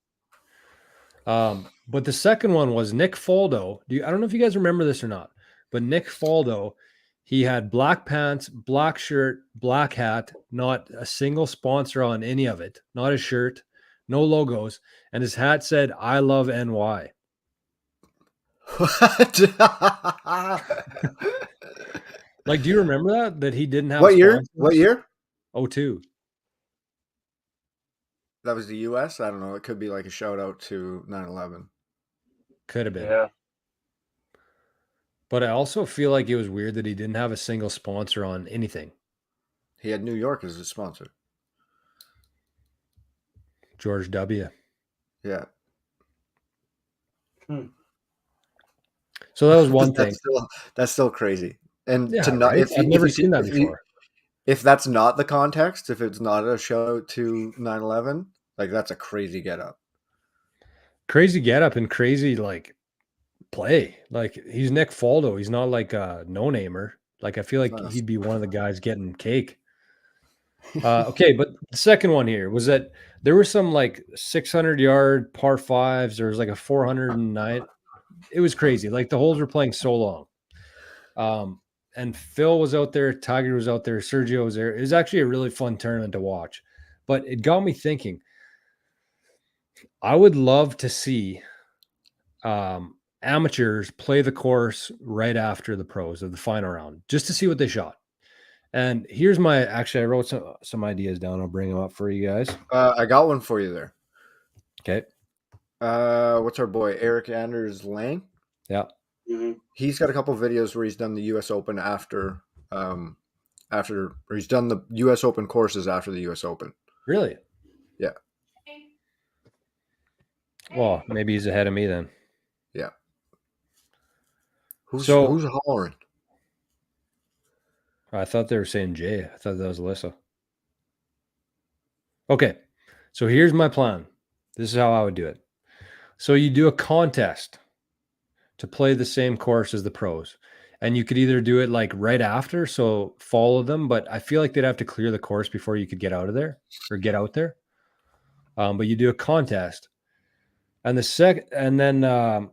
But the second one was Nick Faldo. I don't know if you guys remember this or not, but Nick Faldo, he had black pants, black shirt, black hat, not a single sponsor on any of it, not a shirt, no logos, and his hat said, "I love NY." What? Like, do you remember that? That he didn't have What year? sponsors? What year? 2002. That was the US? I don't know. It could be like a shout out to 9/11. Could have been. Yeah. But I also feel like it was weird that he didn't have a single sponsor on anything. He had New York as his sponsor. George W. Yeah. So that was one thing. That's still crazy. And Yeah, to not, right? I've never seen that before. If that's not the context, if it's not a shout out to 9/11, like that's a crazy get up. Crazy get up and crazy like play. Like he's Nick Faldo. He's not like a no-namer. Like I feel like he'd be one of the guys getting cake. Okay, but the second one here was that there were some like 600-yard par fives. There was like a 409. It was crazy. Like the holes were playing so long. And Phil was out there, Tiger was out there, Sergio was there. It was actually a really fun tournament to watch. But it got me thinking, I would love to see amateurs play the course right after the pros of the final round, just to see what they shot. And here's I wrote some ideas down. I'll bring them up for you guys. I got one for you there. Okay. What's our boy, Eric Anders Lang? Yeah. Mm-hmm. He's got a couple of videos where he's done the U.S. Open or he's done the U.S. Open courses after the U.S. Open. Really? Yeah. Well, maybe he's ahead of me then. Yeah. Who's hollering? I thought they were saying Jay. I thought that was Alyssa. Okay. So here's my plan. This is how I would do it. So you do a contest to play the same course as the pros. And you could either do it like right after, so follow them, but I feel like they'd have to clear the course before you could get out of there or get out there. But you do a contest. And then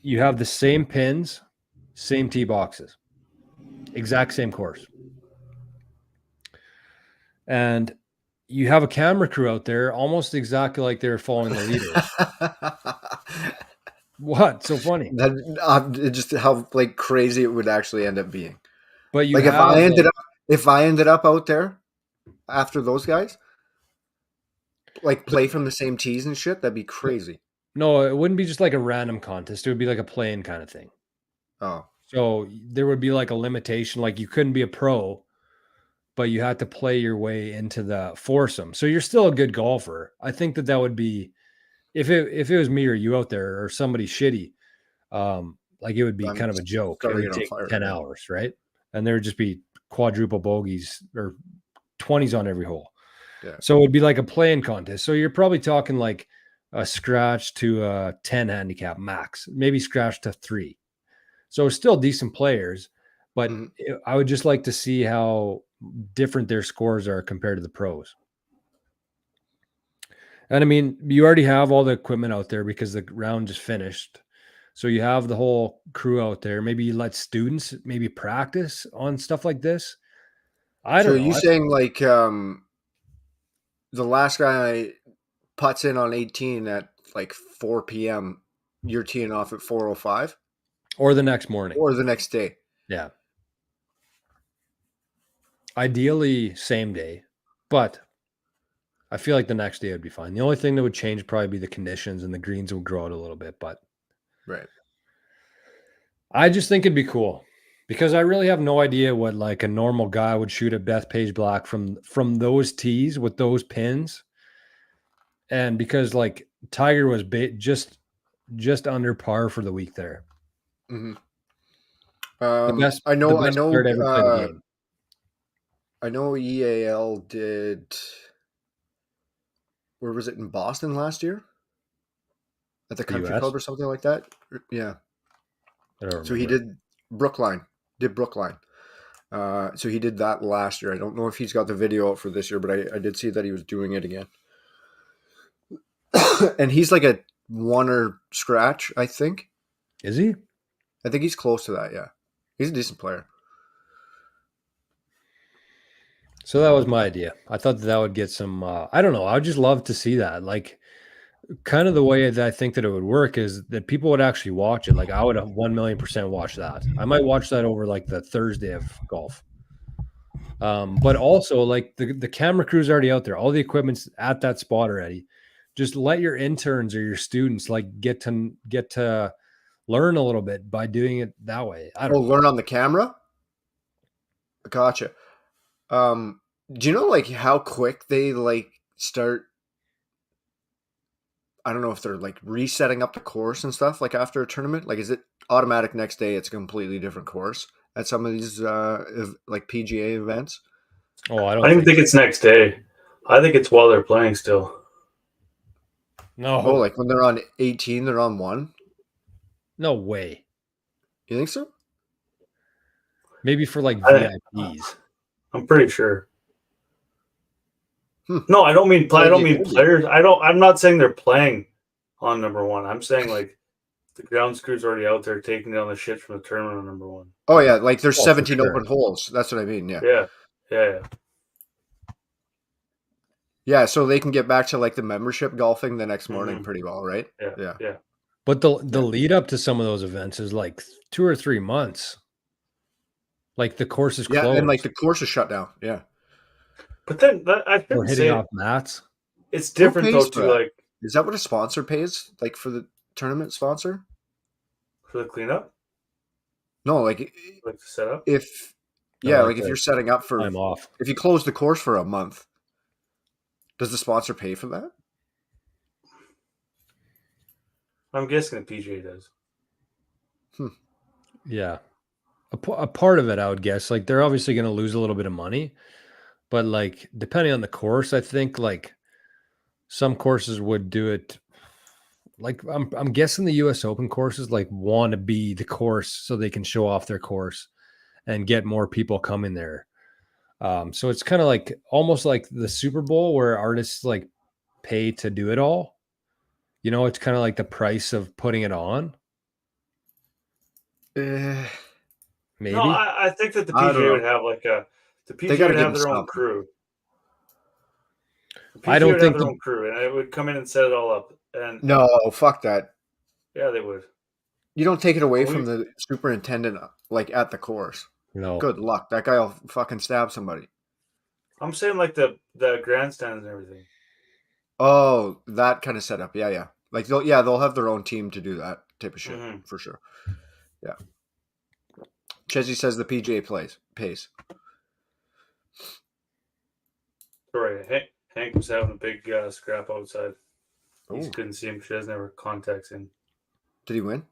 you have the same pins, same tee boxes, exact same course. And you have a camera crew out there almost exactly like they're following the leader. What? So funny. That just how like crazy it would actually end up being. But you Like have like if I ended up out there after those guys, like play from the same tees and shit, that'd be crazy. no, it wouldn't be just like a random contest. It would be like a play-in kind of thing. Oh, So there would be like a limitation, like you couldn't be a pro, but you had to play your way into the foursome. So you're still a good golfer. I think that would be if it was me or you out there or somebody shitty, like it would be I'm kind of a joke. It starting would it on take fire. 10 Yeah. hours, right? And there would just be quadruple bogeys or 20s on every hole. Yeah. So it would be like a play-in contest. So you're probably talking like a scratch to a 10 handicap max, maybe scratch to 3. So still decent players, but Mhm. I would just like to see how different their scores are compared to the pros. And I mean, you already have all the equipment out there because the round just finished. So you have the whole crew out there. Maybe you let students maybe practice on stuff like this. I So don't are know. you saying like the last guy putts in on 18 at like 4 p.m. You're teeing off at 4:05 Or the next morning. or the next day? Yeah. Ideally, same day, but I feel like the next day would be fine. The only thing that would change would probably be the conditions and the greens would grow out a little bit, but Right. I just think it'd be cool because I really have no idea what like a normal guy would shoot at Bethpage Black from those tees with those pins. And because like Tiger was just under par for the week there. Mm-hmm. The best I the know. best player to ever play the game. I know. EAL did. Where was it in Boston last year? At the The country US? club or something like that. Yeah. I don't So he remember. did Brookline. So he did that last year. I don't know if he's got the video out for this year, but I did see that he was doing it again. And he's like a one or scratch, I think. Is he? I think he's close to that. Yeah, he's a decent player. So that was my idea. I thought that would get some I don't know. I would just love to see that. Like kind of the way that I think that it would work is that people would actually watch it. Like I would 1,000,000% watch that. I might watch that over like the Thursday of golf. But also like the camera crew's already out there. All the equipment's at that spot already. Just let your interns or your students like get to learn a little bit by doing it that way. I don't know. Learn on the camera. Gotcha. Do you know like how quick they like start? I don't know if they're like resetting up the course and stuff like after a tournament. Like, is it automatic next day? It's a completely different course at some of these like PGA events. Oh, I I don't don't think it's next day. I think it's while they're playing still. no. Oh, like when they're on 18, they're on 1. No way. You think so? Maybe for like I- VIPs. I'm pretty sure. Hmm. No, I don't mean play. I don't mean Maybe. players. I'm not saying they're playing on number 1. I'm saying like the ground crew's already out there taking down the shit from the tournament on number 1. Oh yeah, like there's Oh, for 17 sure. open holes. That's what I mean. Yeah. Yeah. Yeah, so they can get back to like the membership golfing the next morning Mhm. pretty well, right? Yeah. But the lead up to some of those events is like 2 or 3 months. Like the course is Yeah, closed. and like the course is shut down. Yeah. But then I Or shouldn't hitting say off mats. it's different Who though pays for too. that? Like Is that what a sponsor pays? Like for the tournament sponsor? for the cleanup, No, like like the setup. if No, yeah, like like if the you're setting up for time off. if you close the course for a month, does the sponsor pay for that? I'm guessing the PGA does. Yeah. A part of it, I would guess. Like they're obviously going to lose a little bit of money, but like depending on the course, I think like some courses would do it. Like I'm guessing the US Open courses like want to be the course so they can show off their course and get more people coming there. So it's kind of like almost like the Super Bowl where artists like pay to do it all. You know, it's kind of like the price of putting it on. Maybe. No, I think that the I don't PGA know. would have like the They PGA gotta would give have them their own something. crew. The I PGA don't would think have their own crew, and it would come in and set it all up. And No, fuck that. Yeah, they would. You don't take it away Well, from the superintendent, like at the course. No. Good luck. That guy will fucking stab somebody. I'm saying like the grandstands and everything. Oh, that kind of setup. Yeah. Like they'll have their own team to do that type of shit Mm-hmm. for sure. Yeah. Chesney says the PGA pays. Sorry, Hank was having a big scrap outside. He Oh, couldn't see him because he doesn't have her contacts in. did he win?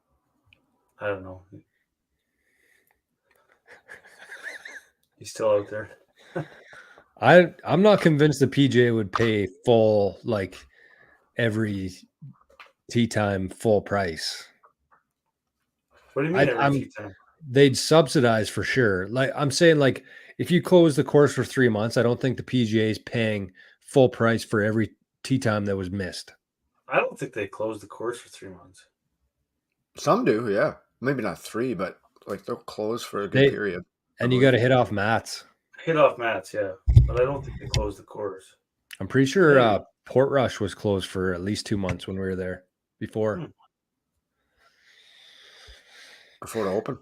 I don't know. He's still out there. I'm not convinced the PGA would pay full, like every tee time full price. What do you mean every I'm tea time? they'd subsidize for sure. Like I'm saying, like if you close the course for 3 months, I don't think the PGA is paying full price for every tee time that was missed. I don't think they closed the course for 3 months. Some do, yeah. Maybe not 3, but like they'll close for a good They period. and you got to hit off mats. Hit off mats, yeah, but I don't think they closed the course. I'm pretty sure Hey. Portrush was closed for at least 2 months when we were there before. Before the open.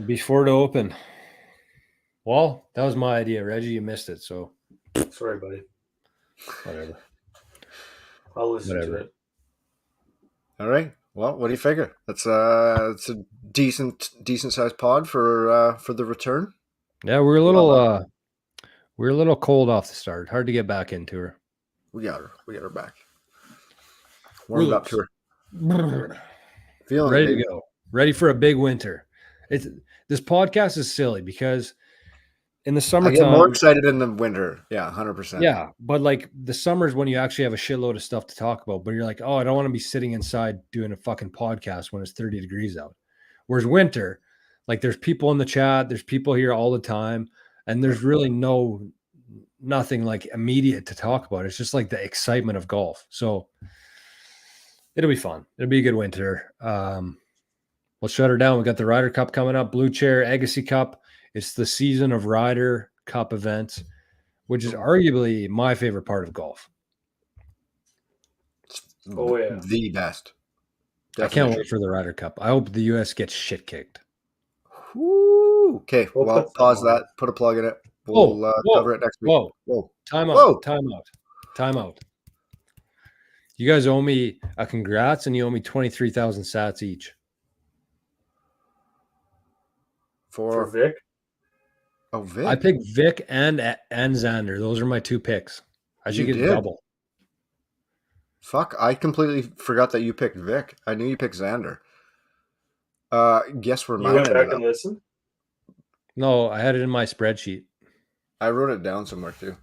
Before the open. Well, that was my idea, Reggie. You missed it, so Sorry, buddy. whatever. I'll listen Whatever. to it. All right. Well, what do you figure? It's a decent sized pod for the return. Yeah, we're a little cold off the start. Hard to get back into her. We got her back. Warmed up to her. Feeling Ready it, to baby. go. Ready for a big winter. This podcast is silly because in the I summertime, get more excited in the winter. Yeah, 100%. yeah, but like the summer's when you actually have a shitload of stuff to talk about. But you're like, oh, I don't want to be sitting inside doing a fucking podcast when it's 30 degrees out. Whereas winter, like there's people in the chat, there's people here all the time, and there's really nothing like immediate to talk about. It's just like the excitement of golf. So it'll be fun. It'll be a good winter. Let's shut her down. We got the Ryder Cup coming up, Blue Chair, Agassi Cup. It's the season of Ryder Cup events, which is arguably my favorite part of golf. Oh, yeah. The best. I can't wait for the Ryder Cup. I hope the U.S. gets shit kicked. Woo. Okay, We'll well, put pause some on that. Put a plug in it. We'll cover it next week. Whoa. Time Whoa. out. You guys owe me a congrats, and you owe me 23,000 sats each. For Vic. Oh, Vic. I picked Vic and Xander. Those are my two picks. I should get double. Fuck, I completely forgot that you picked Vic. I knew you picked Xander. Guess where mine ended up. You went back and listened? No, I had it in my spreadsheet. I wrote it down somewhere too.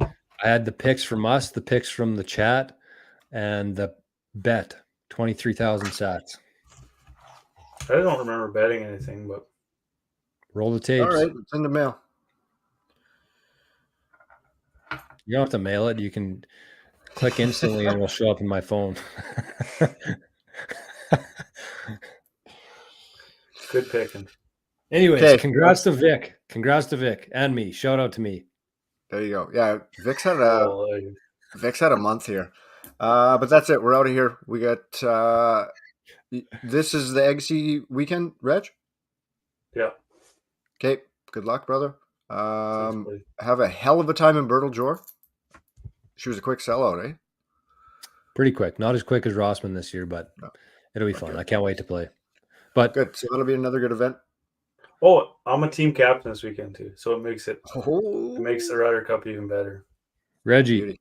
I had the picks from us, the picks from the chat, and the bet, 23,000 sats. I don't remember betting anything, but roll the tapes. All right, it's in the mail. You don't have to mail it. You can click instantly and it'll show up in my phone. Good picking. Anyways, congrats to Vic. Congrats to Vic and me. Shout out to me. There you go. Yeah, Vic's had a month here. But that's it. We're out of here. We got this is the Eggsy weekend, Reg? Yeah. Okay. Good luck, brother. Have a hell of a time in Bertle Jor. She was a quick sellout, eh? Pretty quick. Not as quick as Rossman this year, but it'll be fun. Good. I can't wait to play. But good. So that'll be another good event. Oh, I'm a team captain this weekend too, so it makes the Ryder Cup even better. Reggie,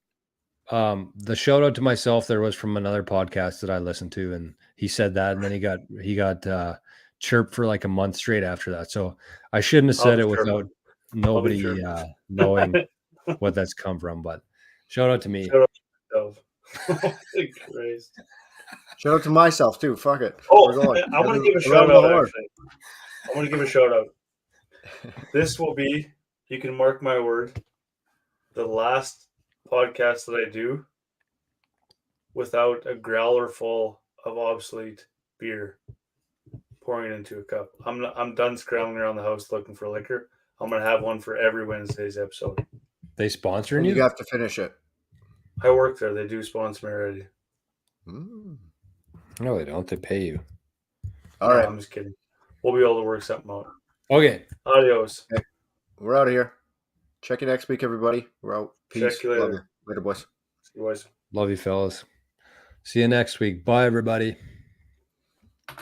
the shout out to myself there was from another podcast that I listened to, and he said that, and then he got chirped for like a month straight after that. So I shouldn't have said it without nobody knowing what that's come from. But shout out to me. Shout out to myself. Shout out to myself too. Fuck it. Oh, I want to give a shout out. Actually, I want to give a shout out. This will be, you can mark my word, the last podcast that I do without a growler full of obsolete beer pouring it into a cup. I'm done scrambling around the house looking for liquor. I'm gonna have one for every Wednesday's episode. They sponsoring you? You have to finish it. I work there. They do sponsor me already. Mm. No, they don't. They pay you. All No, right. I'm just kidding. We'll be able to work something out. Okay. Adios. We're out of here. Check you next week, everybody. We're out. Peace. Check you Love later. you. Later, boys. See you guys. Love you, fellas. See you next week. Bye, everybody.